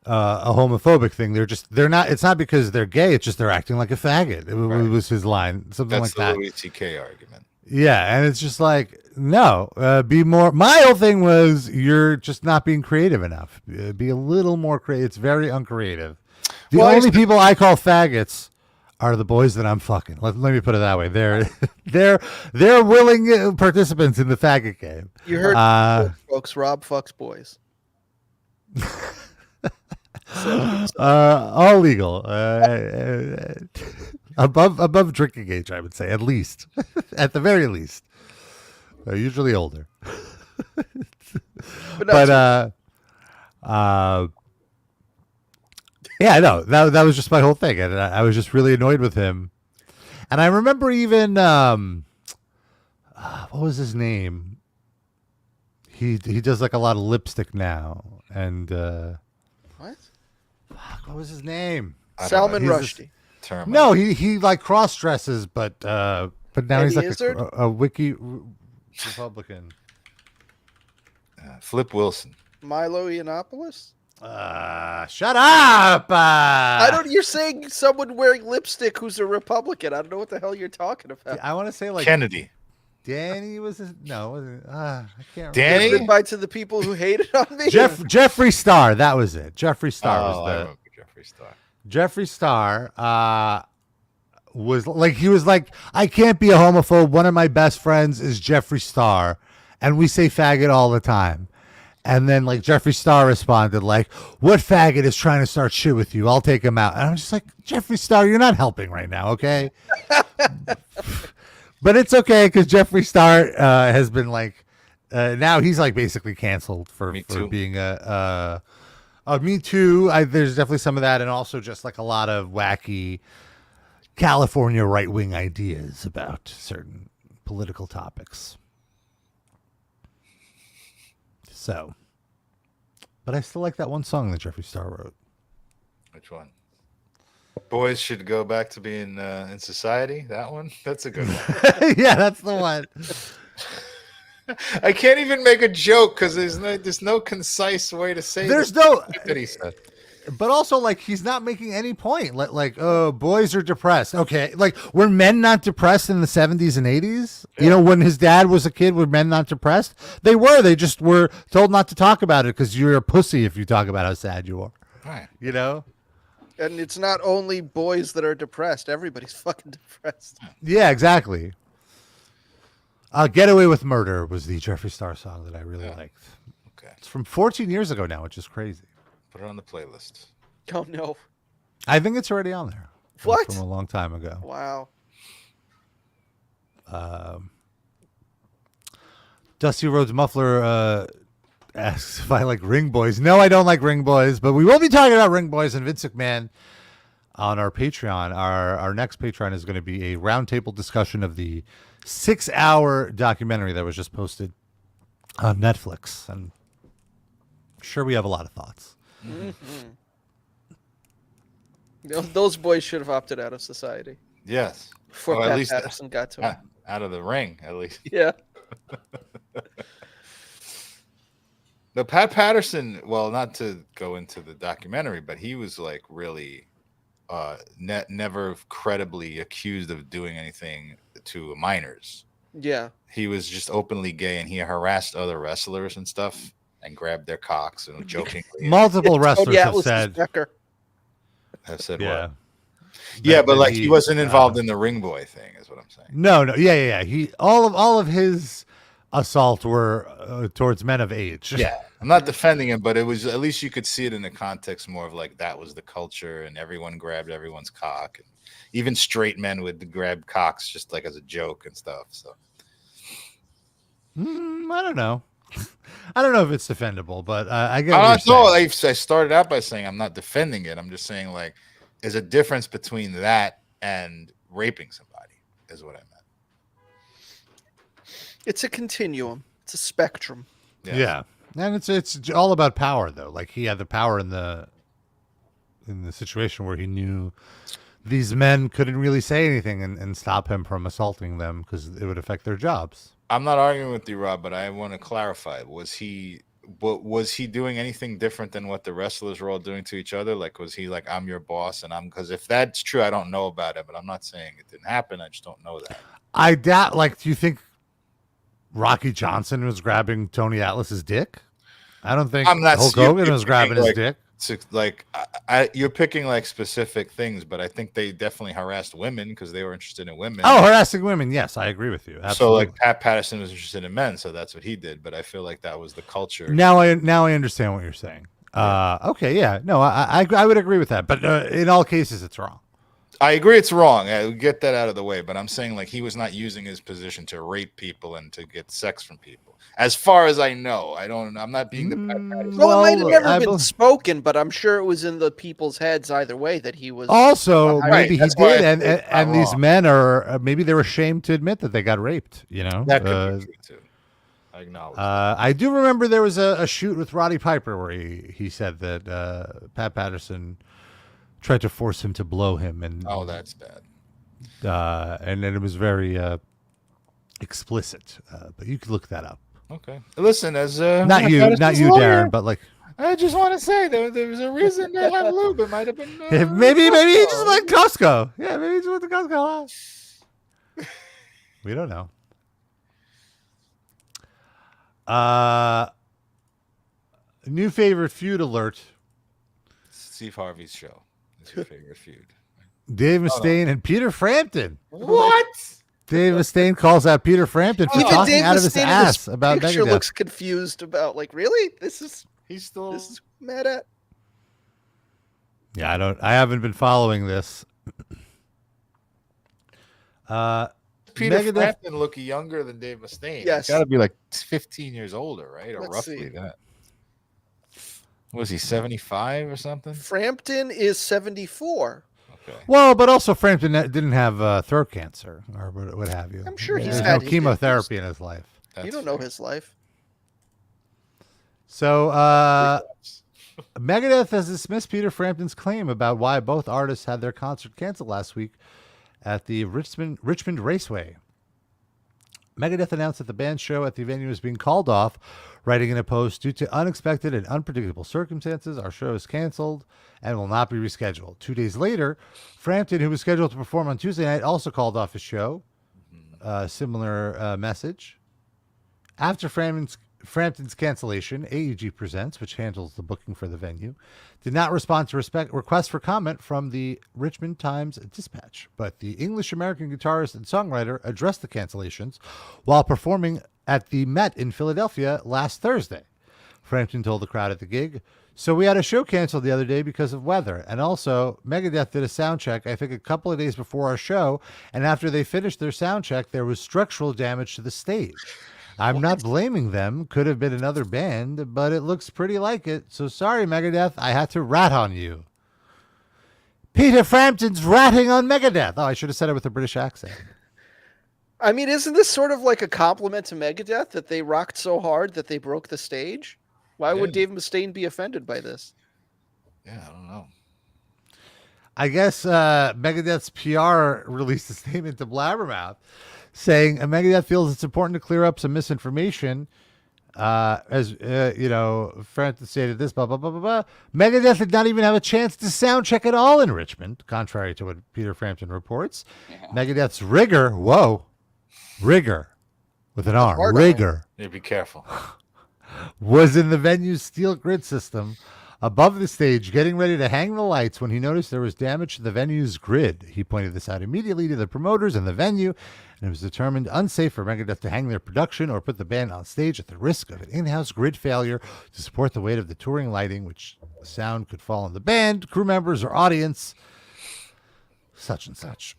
a homophobic thing. They're not. It's not because they're gay. It's just they're acting like a faggot. It was his line, something That's like that. the Louis C.K. argument. Yeah, and it's just like no, be more. My whole thing was you're just not being creative enough. Be a little more creative. It's very uncreative. The only people I call faggots are the boys that I'm fucking. Let me put it that way. They're willing participants in the faggot game. You heard, folks. Rob fucks boys. All legal. Above drinking age, I would say, at least, at the very least. Usually older. but yeah, no, that was just my whole thing, and I was just really annoyed with him. And I remember even what was his name? He does like a lot of lipstick now, and what? Fuck, what was his name? Salman Rushdie. No, he like cross dresses, but now he's like a wiki Republican. Flip Wilson. Milo Yiannopoulos. Shut up! You're saying someone wearing lipstick who's a Republican. I don't know what the hell you're talking about. I want to say like Kennedy. Danny was his I can't Danny? remember. Goodbye to the people who hated on me. Jeffree Star, that was it. Jeffree Star was I remember Jeffree Star. Jeffree Star was like, he was like, I can't be a homophobe. One of my best friends is Jeffree Star, and we say faggot all the time. And then like Jeffree Star responded like, what faggot is trying to start shit with you? I'll take him out. And I'm just like, Jeffree Star, you're not helping right now, okay? But it's okay because Jeffree Star has been like, now he's like basically canceled for being a Me Too. There's definitely some of that, and also just like a lot of wacky California right-wing ideas about certain political topics. So, but I still like that one song that Jeffree Star wrote. Which one? Boys should go back to being in society. That one? That's a good one. Yeah, that's the one. I can't even make a joke because there's no concise way to say. There's no. That he said. But also, like, he's not making any point. Like, oh, boys are depressed. Okay, like, were men not depressed in the 70s and 80s? Yeah. You know, when his dad was a kid, were men not depressed? They were. They just were told not to talk about it because you're a pussy if you talk about how sad you are. Right. You know? And it's not only boys that are depressed. Everybody's fucking depressed. Yeah, exactly. Get Away with Murder was the Jeffree Star song that I really liked. Okay. It's from 14 years ago now, which is crazy. Put it on the playlist. Oh, no. I think it's already on there. What? From a long time ago. Wow. Dusty Rhodes Muffler asks if I like Ring Boys. No, I don't like Ring Boys, but we will be talking about Ring Boys and Vince McMahon on our Patreon. Our next Patreon is going to be a roundtable discussion of the 6-hour documentary that was just posted on Netflix. And I'm sure we have a lot of thoughts. Mm-hmm. Those boys should have opted out of society. Yes. Before Pat Patterson got to him. Out of the ring, at least. Yeah. No, Pat Patterson, well, not to go into the documentary, but he was like really never credibly accused of doing anything to minors. Yeah. He was just openly gay, and he harassed other wrestlers and stuff and grabbed their cocks and jokingly. Multiple wrestlers have said. Have said what? Yeah, but like he wasn't involved in the ring boy thing, is what I'm saying. No, yeah. He all of his assaults were towards men of age. Yeah, I'm not defending him, but it was at least you could see it in the context more of like that was the culture, and everyone grabbed everyone's cock, and even straight men would grab cocks just like as a joke and stuff. So I don't know. I don't know if it's defendable, but I get. I started out by saying I'm not defending it. I'm just saying like there's a difference between that and raping somebody, is what I meant. It's a continuum. It's a spectrum. Yeah. And it's all about power, though. Like he had the power in the situation where he knew these men couldn't really say anything and stop him from assaulting them because it would affect their jobs. I'm not arguing with you, Rob, but I want to clarify. Was he doing anything different than what the wrestlers were all doing to each other? Like, was he like, I'm your boss and because if that's true, I don't know about it, but I'm not saying it didn't happen. I just don't know that. I doubt, like, do you think Rocky Johnson was grabbing Tony Atlas's dick? I don't think Hulk Hogan was grabbing his dick. You're picking like specific things, but I think they definitely harassed women because they were interested in women. Oh, harassing women. Yes, I agree with you. Absolutely. So like Pat Patterson was interested in men, so that's what he did. But I feel like that was the culture. Now I understand what you're saying. Okay, yeah, no, I would agree with that, but in all cases, it's wrong. I agree it's wrong. I would get that out of the way, but I'm saying like he was not using his position to rape people and to get sex from people. As far as I know, I'm not being the Pat Patterson. Well, it might have never been spoken, but I'm sure it was in the people's heads either way that he was. Also, maybe he did, and these men are maybe they were ashamed to admit that they got raped. You know, that could be true too. I acknowledge. I do remember there was a shoot with Roddy Piper where he said that Pat Patterson tried to force him to blow him, and that's bad. And then it was very explicit, but you could look that up. Okay, listen, as not you, Darren, but like I just want to say there was a reason they had lube. It might have been maybe he just liked Costco. Yeah, maybe he just went to Costco. We don't know. New favorite feud alert. Steve Harvey's show. It's your favorite feud. Dave Mustaine and Peter Frampton. What? Dave Mustaine calls out Peter Frampton for talking out of his ass about Megadeth. Megadeth. Looks confused about like, really? This is mad at. Yeah, I haven't been following this. Peter Frampton look younger than Dave Mustaine. Yes, got to be like 15 years older, right? Or Let's roughly see. that. Was he 75 or something? Frampton is 74. Okay. Well, but also Frampton didn't have throat cancer or what have you. I'm sure he's There's had no chemotherapy in his life. You don't know his life. So Megadeth has dismissed Peter Frampton's claim about why both artists had their concert canceled last week at the Richmond Raceway. Megadeth announced that the band's show at the venue is being called off, writing in a post, "Due to unexpected and unpredictable circumstances, our show is canceled and will not be rescheduled." 2 days later, Frampton, who was scheduled to perform on Tuesday night, also called off his show. Similar message. After Frampton's cancellation, AEG Presents, which handles the booking for the venue, did not respond to requests for comment from the Richmond Times-Dispatch, but the English-American guitarist and songwriter addressed the cancellations while performing at the Met in Philadelphia last Thursday. Frampton told the crowd at the gig, "So we had a show canceled the other day because of weather, and also Megadeth did a sound check, I think a couple of days before our show, and after they finished their sound check, there was structural damage to the stage. I'm not blaming them. Could have been another band, but it looks pretty like it. So sorry, Megadeth. I had to rat on you." Peter Frampton's ratting on Megadeth. Oh, I should have said it with a British accent. I mean, isn't this sort of like a compliment to Megadeth that they rocked so hard that they broke the stage? Why would Dave Mustaine be offended by this? Yeah, I don't know. I guess Megadeth's PR released a statement to Blabbermouth saying Megadeth feels it's important to clear up some misinformation. As Frampton stated this, blah, blah, blah, blah, blah. Megadeth did not even have a chance to sound check at all in Richmond, contrary to what Peter Frampton reports. Yeah. Megadeth's rigger with an R, rigger. Yeah, be careful. Was in the venue's steel grid system above the stage, getting ready to hang the lights when he noticed there was damage to the venue's grid. He pointed this out immediately to the promoters and the venue, and it was determined unsafe for Megadeth to hang their production or put the band on stage at the risk of an in-house grid failure to support the weight of the touring lighting, which the sound could fall on the band, crew members, or audience, such and such.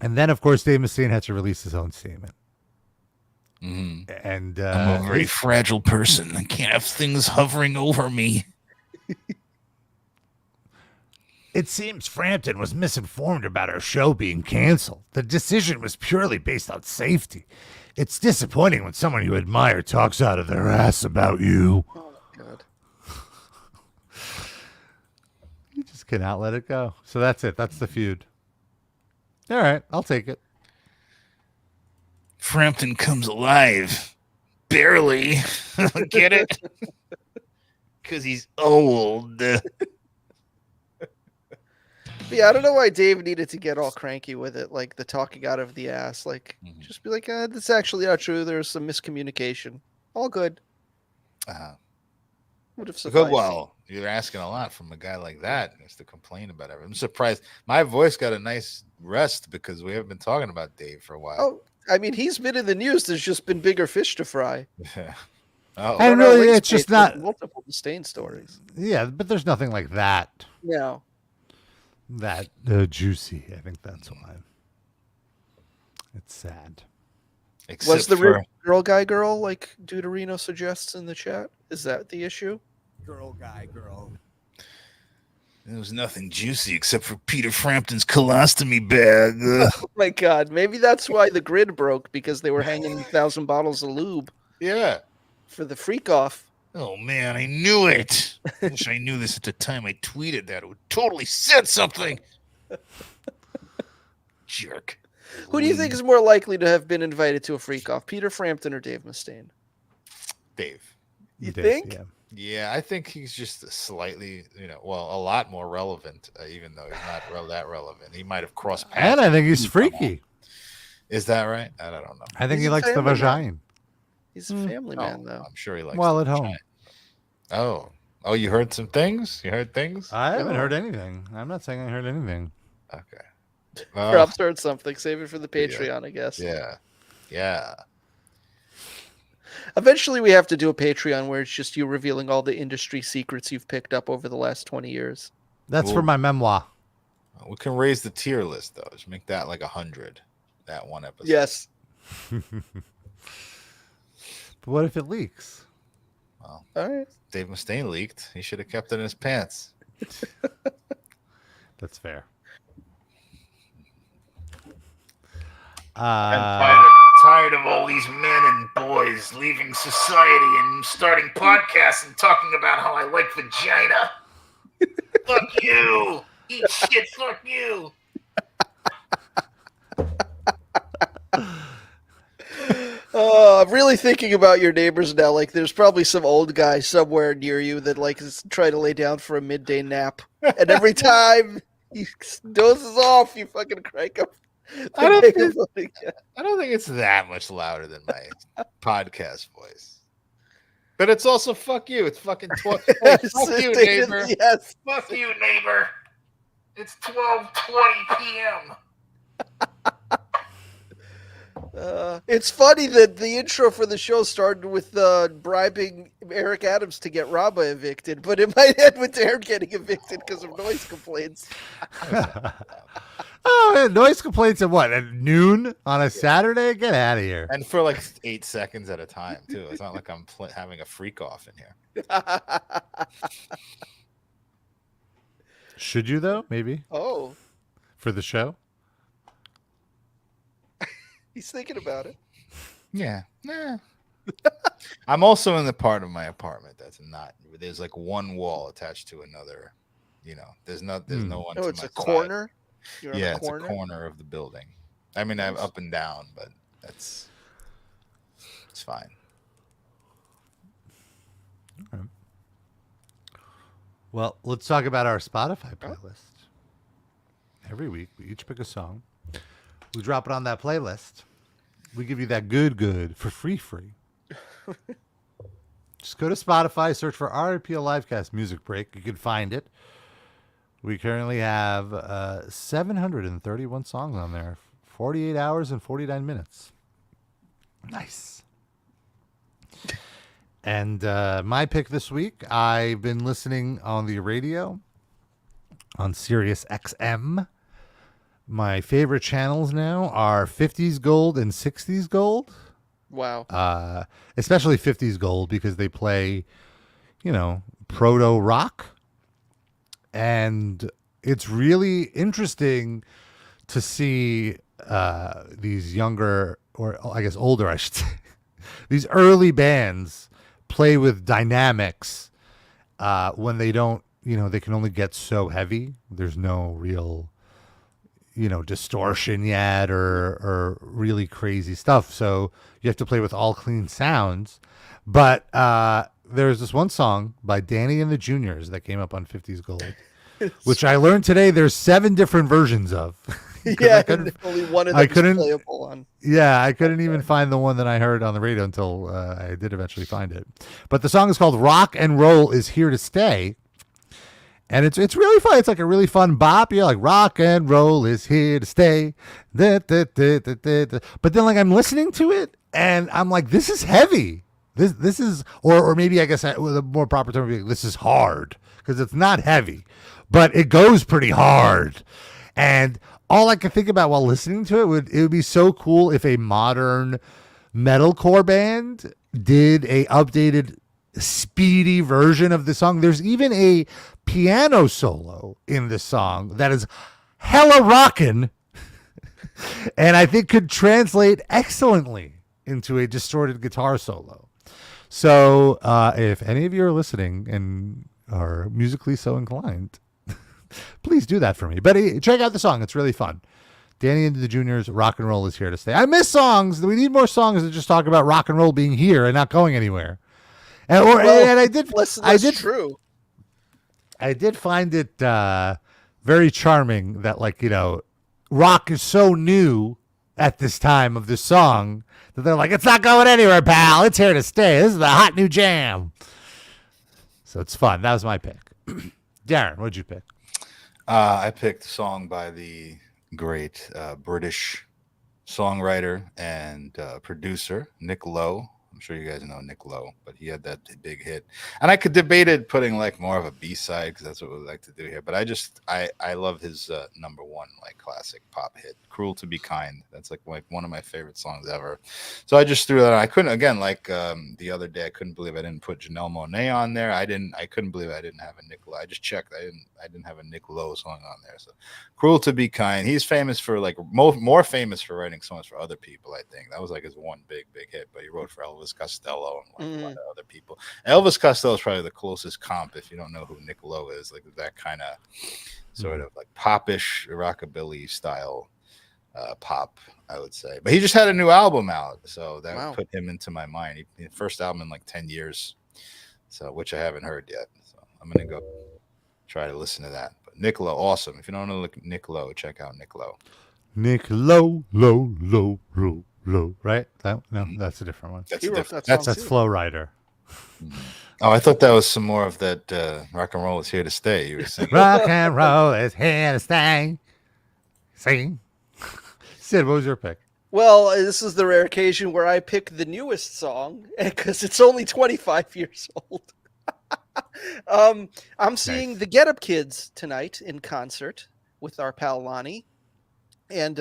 And then, of course, Dave Mustaine had to release his own statement. And I'm a very fragile person. I can't have things hovering over me. It seems Frampton was misinformed about our show being canceled. The decision was purely based on safety. It's disappointing when someone you admire talks out of their ass about you. Oh, my God. You just cannot let it go. So that's it. That's the feud. All right, I'll take it. Frampton comes alive. Barely. Get it? Because he's old. Yeah, I don't know why Dave needed to get all cranky with it, like the talking out of the ass. Like, just be like, that's actually not true. There's some miscommunication. All good. Would have sufficed. Well, you're asking a lot from a guy like that just to complain about everything. I'm surprised. My voice got a nice rest because we haven't been talking about Dave for a while. Oh, I mean, he's been in the news. There's just been bigger fish to fry. And really, it's just not multiple Mustaine stories. Yeah, but there's nothing like that. No. That juicy. I think that's why. It's sad. Was the girl like Deuterino suggests in the chat? Is that the issue? Girl. There was nothing juicy except for Peter Frampton's colostomy bag. Oh my God. Maybe that's why the grid broke, because they were hanging 1,000 bottles of lube. Yeah. For the freak off. Oh, man, I knew it. I wish I knew this at the time I tweeted that. It would totally said something. Jerk. Who do you think is more likely to have been invited to a freak off, Peter Frampton or Dave Mustaine? Dave. You think? Yeah. Yeah, I think he's just slightly, a lot more relevant, even though he's not that relevant. He might have crossed paths. And I think he's freaky. Is that right? I don't know. I think he likes the vagina. He's a family man, though. I'm sure he likes at home. Oh, you heard some things? You heard things? I haven't heard anything. I'm not saying I heard anything. Okay. Perhaps heard something. Save it for the Patreon, I guess. Yeah. Eventually, we have to do a Patreon where it's just you revealing all the industry secrets you've picked up over the last 20 years. That's for my memoir. We can raise the tier list, though. Just make that like 100. That one episode. Yes. But what if it leaks? Well, all right. Dave Mustaine leaked. He should have kept it in his pants. That's fair. I'm tired of all these men and boys leaving society and starting podcasts and talking about how I like vagina. Fuck you. Eat shit. Fuck you. I'm really thinking about your neighbors now. Like, there's probably some old guy somewhere near you that is trying to lay down for a midday nap, and every time he dozes off, you fucking crank up. I don't think it's that much louder than my podcast voice. But it's also fuck you. It's fucking 12. Oh, fuck you, neighbor. Yes. Fuck you, neighbor. It's 12:20 p.m. It's funny that the intro for the show started with bribing Eric Adams to get Rabba evicted, but it might end with Aaron getting evicted because of noise complaints. Oh, noise complaints at what? At noon on a Saturday? Get out of here. And for like 8 seconds at a time, too. It's not like I'm having a freak off in here. Should you, though? Maybe. Oh. For the show? He's thinking about it. Yeah. I'm also in the part of my apartment that's not. There's like one wall attached to another. There's no one. Oh, it's a corner. Yeah, it's a corner of the building. I mean, I'm up and down, but it's fine. Okay. Well, let's talk about our Spotify playlist. Every week, we each pick a song. We drop it on that playlist. We give you that good for free. Just Just go to Spotify, search for RPL Livecast Music Break. You can find it. We currently have 731 songs on there, 48 hours and 49 minutes. Nice. And my pick this week, I've been listening on the radio on Sirius XM. My favorite channels now are 50s Gold and 60s Gold. Wow. Especially 50s Gold because they play, proto rock. And it's really interesting to see these younger, or I guess older, I should say, these early bands play with dynamics when they don't, they can only get so heavy. There's no real, distortion yet or really crazy stuff. So you have to play with all clean sounds. But there's this one song by Danny and the Juniors that came up on 50s Gold, which I learned today there's 7 different versions of. Yeah, only one of them is playable on. Yeah, I couldn't even find the one that I heard on the radio until I did eventually find it. But the song is called Rock and Roll is Here to Stay. And it's really fun. It's like a really fun bop. You're like, rock and roll is here to stay. But then like I'm listening to it and I'm like, this is heavy. This is, or maybe I guess with a more proper term, would be, this is hard because it's not heavy, but it goes pretty hard. And all I can think about while listening to it would be so cool if a modern metalcore band did a updated speedy version of the song. There's even a piano solo in the song that is hella rockin' and I think could translate excellently into a distorted guitar solo. So if any of you are listening and are musically so inclined, please do that for me. But check out the song. It's really fun. Danny and the Juniors, Rock and Roll is Here to Stay. I miss songs. We need more songs that just talk about rock and roll being here and not going anywhere. And I did. True. I did find it very charming that rock is so new at this time of this song that they're like, it's not going anywhere, pal. It's here to stay. This is the hot new jam. So it's fun. That was my pick. Darren, what'd you pick? I picked a song by the great British songwriter and producer Nick Lowe. I'm sure you guys know Nick Lowe, but he had that big hit. And I could debate it putting more of a B-side because that's what we like to do here. But I love his number one classic pop hit, Cruel to Be Kind. That's one of my favorite songs ever. So I just threw that on. I couldn't, again, the other day, I couldn't believe I didn't put Janelle Monáe on there. I couldn't believe I didn't have a Nick Lowe. I just checked. I didn't have a Nick Lowe song on there. So Cruel to Be Kind. He's famous for more famous for writing songs for other people, I think. That was his one big hit, but he wrote for Elvis Costello and a lot of other people. Elvis Costello is probably the closest comp if you don't know who Nick Lowe is, that kind of sort of popish rockabilly style pop, I would say. But he just had a new album out, so that put him into my mind. First album in 10 years, so which I haven't heard yet. So I'm gonna go try to listen to that. But Nick Lowe, awesome. If you don't know Nick Lowe, check out Nick Lowe. Nick Lowe, low, right? That's a different one. That's Flow Rider. Oh, I thought that was some more of that Rock and Roll is Here to Stay. You were saying Rock and Roll is Here to Stay. Sing. Sid, what was your pick? Well, this is the rare occasion where I pick the newest song because it's only 25 years old. I'm seeing the Get Up Kids tonight in concert with our pal Lonnie. And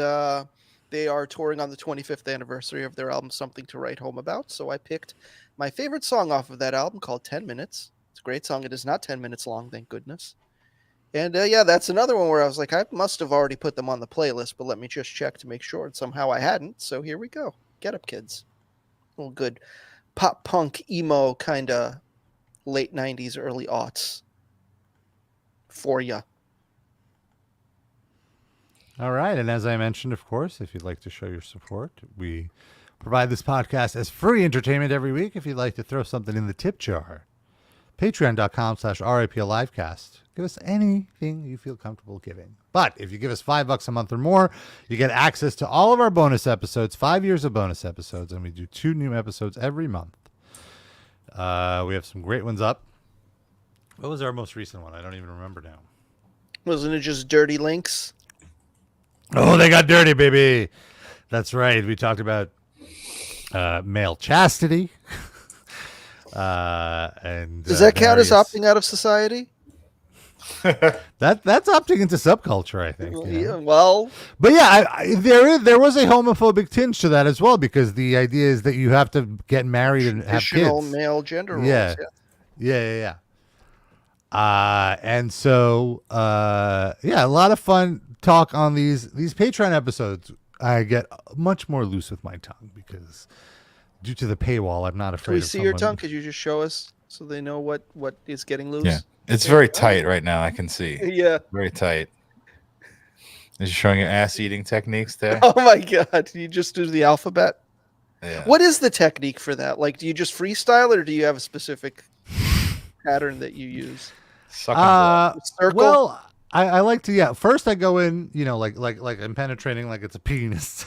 they are touring on the 25th anniversary of their album, Something to Write Home About. So I picked my favorite song off of that album called 10 Minutes. It's a great song. It is not 10 minutes long, thank goodness. And that's another one where I was like, I must have already put them on the playlist, but let me just check to make sure. And somehow I hadn't. So here we go. Get Up Kids. A little good pop punk emo kind of late 90s, early aughts for ya. All right. And as I mentioned, of course, if you'd like to show your support, we provide this podcast as free entertainment every week. If you'd like to throw something in the tip jar, patreon.com/RIPLivecast. Give us anything you feel comfortable giving. But if you give us $5 a month or more, you get access to all of our bonus episodes, 5 years of bonus episodes, and we do 2 new episodes every month. We have some great ones up. What was our most recent one? I don't even remember now. Wasn't it just Dirty Links? Oh, they got dirty, baby. That's right. We talked about male chastity. And does that count as opting out of society? That's opting into subculture, I think. Yeah, well, but yeah, there was a homophobic tinge to that as well, because the idea is that you have to get married and have kids. Male gender roles. Yeah. And so a lot of fun talk on these Patreon episodes. I get much more loose with my tongue because due to the paywall, I'm not afraid. Can we see your tongue? Could you just show us so they know what is getting loose? Yeah, it's very tight right now. I can see. Yeah, very tight. Is you showing your ass eating techniques there? Oh my god! You just do the alphabet. Yeah. What is the technique for that? Like, do you just freestyle it, or do you have a specific pattern that you use? Circle. Well, I like to first I go in, like I'm penetrating like it's a penis.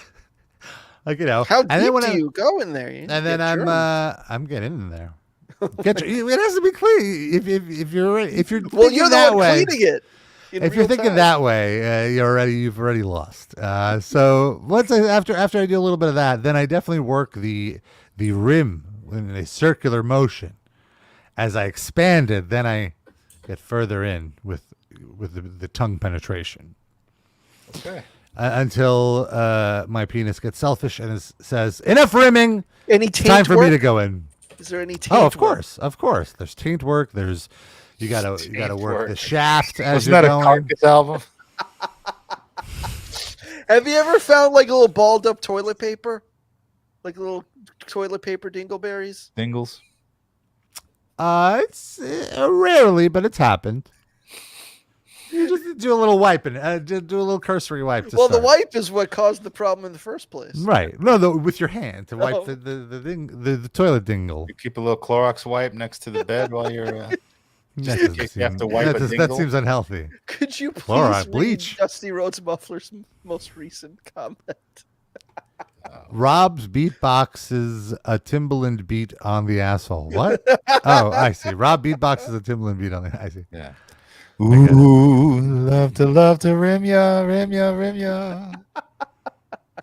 Like, how deep do you go in there? And then I'm getting in there. It has to be clean. If you're you're that the one way, cleaning it. If you're thinking that way, you've already lost. So once after I do a little bit of that, then I definitely work the rim in a circular motion. As I expand it, then I get further in with the tongue penetration. Okay. Until my penis gets selfish and says, "Enough rimming. Any it's time for me to go in." Is there any taint? Oh, of course. There's taint work. There's you gotta work the shaft as you're going. Wasn't that a Carcass album? Have you ever found like a little balled up toilet paper, like little toilet paper dingleberries? Dingles. It's rarely, but it's happened. You just do a little wiping, do a little cursory wipe. Well, the wipe is what caused the problem in the first place. Right? No, with your hand to wipe the toilet dingle. You keep a little Clorox wipe next to the bed while you're. Just in case you have to wipe that seems unhealthy. Could you please Chloride, read bleach. Dusty Rhodes Muffler's most recent comment? Rob's beatboxes a Timbaland beat on the asshole. What? Oh, I see. Rob beatboxes a Timbaland beat on the. I see. Yeah. Ooh, love to rim ya. I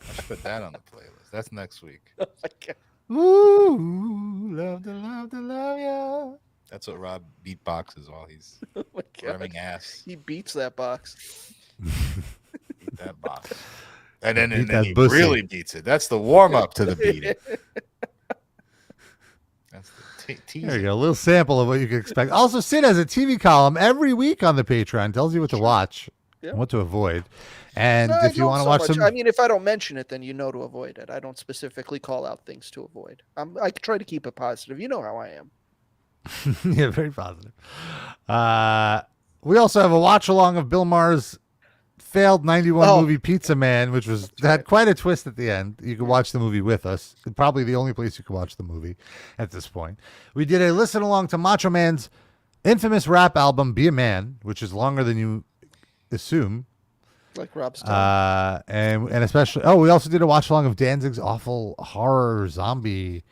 should put that on the playlist. That's next week. Oh my God. Ooh, love to ya. That's what Rob beatboxes while he's rimming ass. He beats that box. Beat that box. And then he bussy. Really beats it. That's the warm up to the beating. That's the teaser. There you go. A little sample of what you can expect. Also, Sid has a TV column every week on the Patreon. Tells you what to watch and what to avoid. And if you want to watch some... I mean, if I don't mention it, then you know to avoid it. I don't specifically call out things to avoid. I try to keep it positive. You know how I am. Yeah, very positive. We also have a watch along of Bill Maher's failed 91 movie Pizza Man, which had quite a twist at the end. You can watch the movie with us. Probably the only place you can watch the movie at this point. We did a listen along to Macho Man's infamous rap album Be a Man, which is longer than you assume. Like Rob's tongue. And especially we also did a watch along of Danzig's awful horror zombie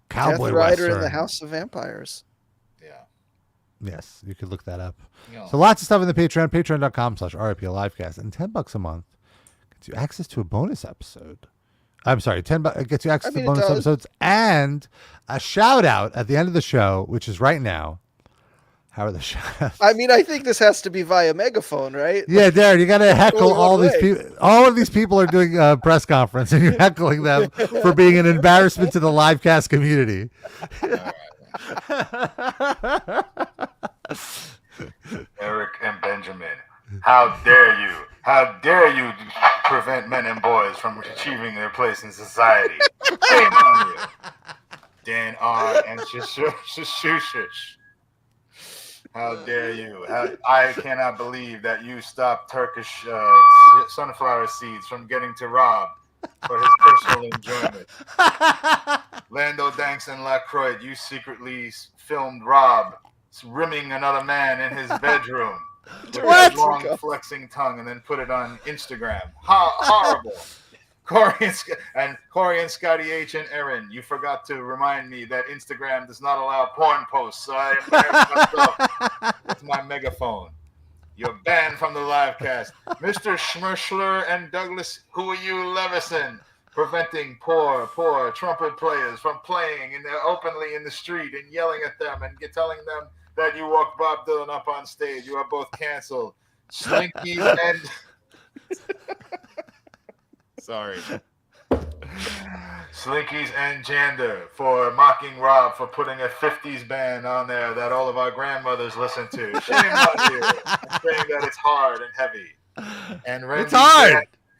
cowboy Death Rider western. in the House of Vampires. Yes, you could look that up. Yeah. So lots of stuff in the Patreon, patreon.com/RIPLivecast. And $10 a month gets you access to a bonus episode. I'm sorry, $10 gets you access to bonus episodes and a shout out at the end of the show, which is right now. How are the shout-outs? I mean, I think this has to be via megaphone, right? Yeah, Darren, you got to heckle all these people. All of these people are doing a press conference, and you're heckling them for being an embarrassment to the Livecast community. Eric and Benjamin, how dare you? How dare you prevent men and boys from achieving their place in society? Shame on you. Dan R. and Shushush. How dare you? I cannot believe that you stopped Turkish sunflower seeds from getting to Rob for his personal enjoyment. Lando Danks and Lacroix, you secretly filmed Rob rimming another man in his bedroom with his long flexing tongue and then put it on Instagram. Horrible. Corey and Scotty H and Aaron, you forgot to remind me that Instagram does not allow porn posts, so I embarrassed myself with my megaphone. You're banned from the live cast. Mr. Schmerschler and Douglas, who are you, Levison, preventing poor trumpet players from playing openly in the street and yelling at them and telling them that you walked Bob Dylan up on stage. You are both canceled. Slinky and... Sorry. Slinkies and Jander for mocking Rob for putting a 50s band on there that all of our grandmothers listen to. Shame on you. Saying that it's hard and heavy. And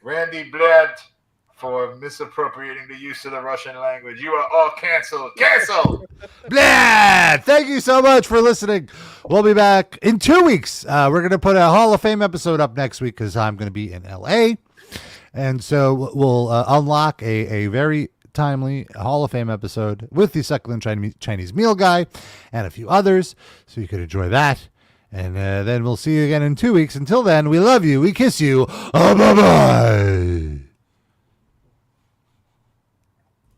Randy Bled for misappropriating the use of the Russian language. You are all canceled. Canceled! Bled! Thank you so much for listening. We'll be back in 2 weeks. We're going to put a Hall of Fame episode up next week because I'm going to be in LA. And so we'll unlock a very timely Hall of Fame episode with the succulent Chinese meal guy and a few others, so you could enjoy that. And then we'll see you again in 2 weeks. Until then, we love you. We kiss you. Bye-bye.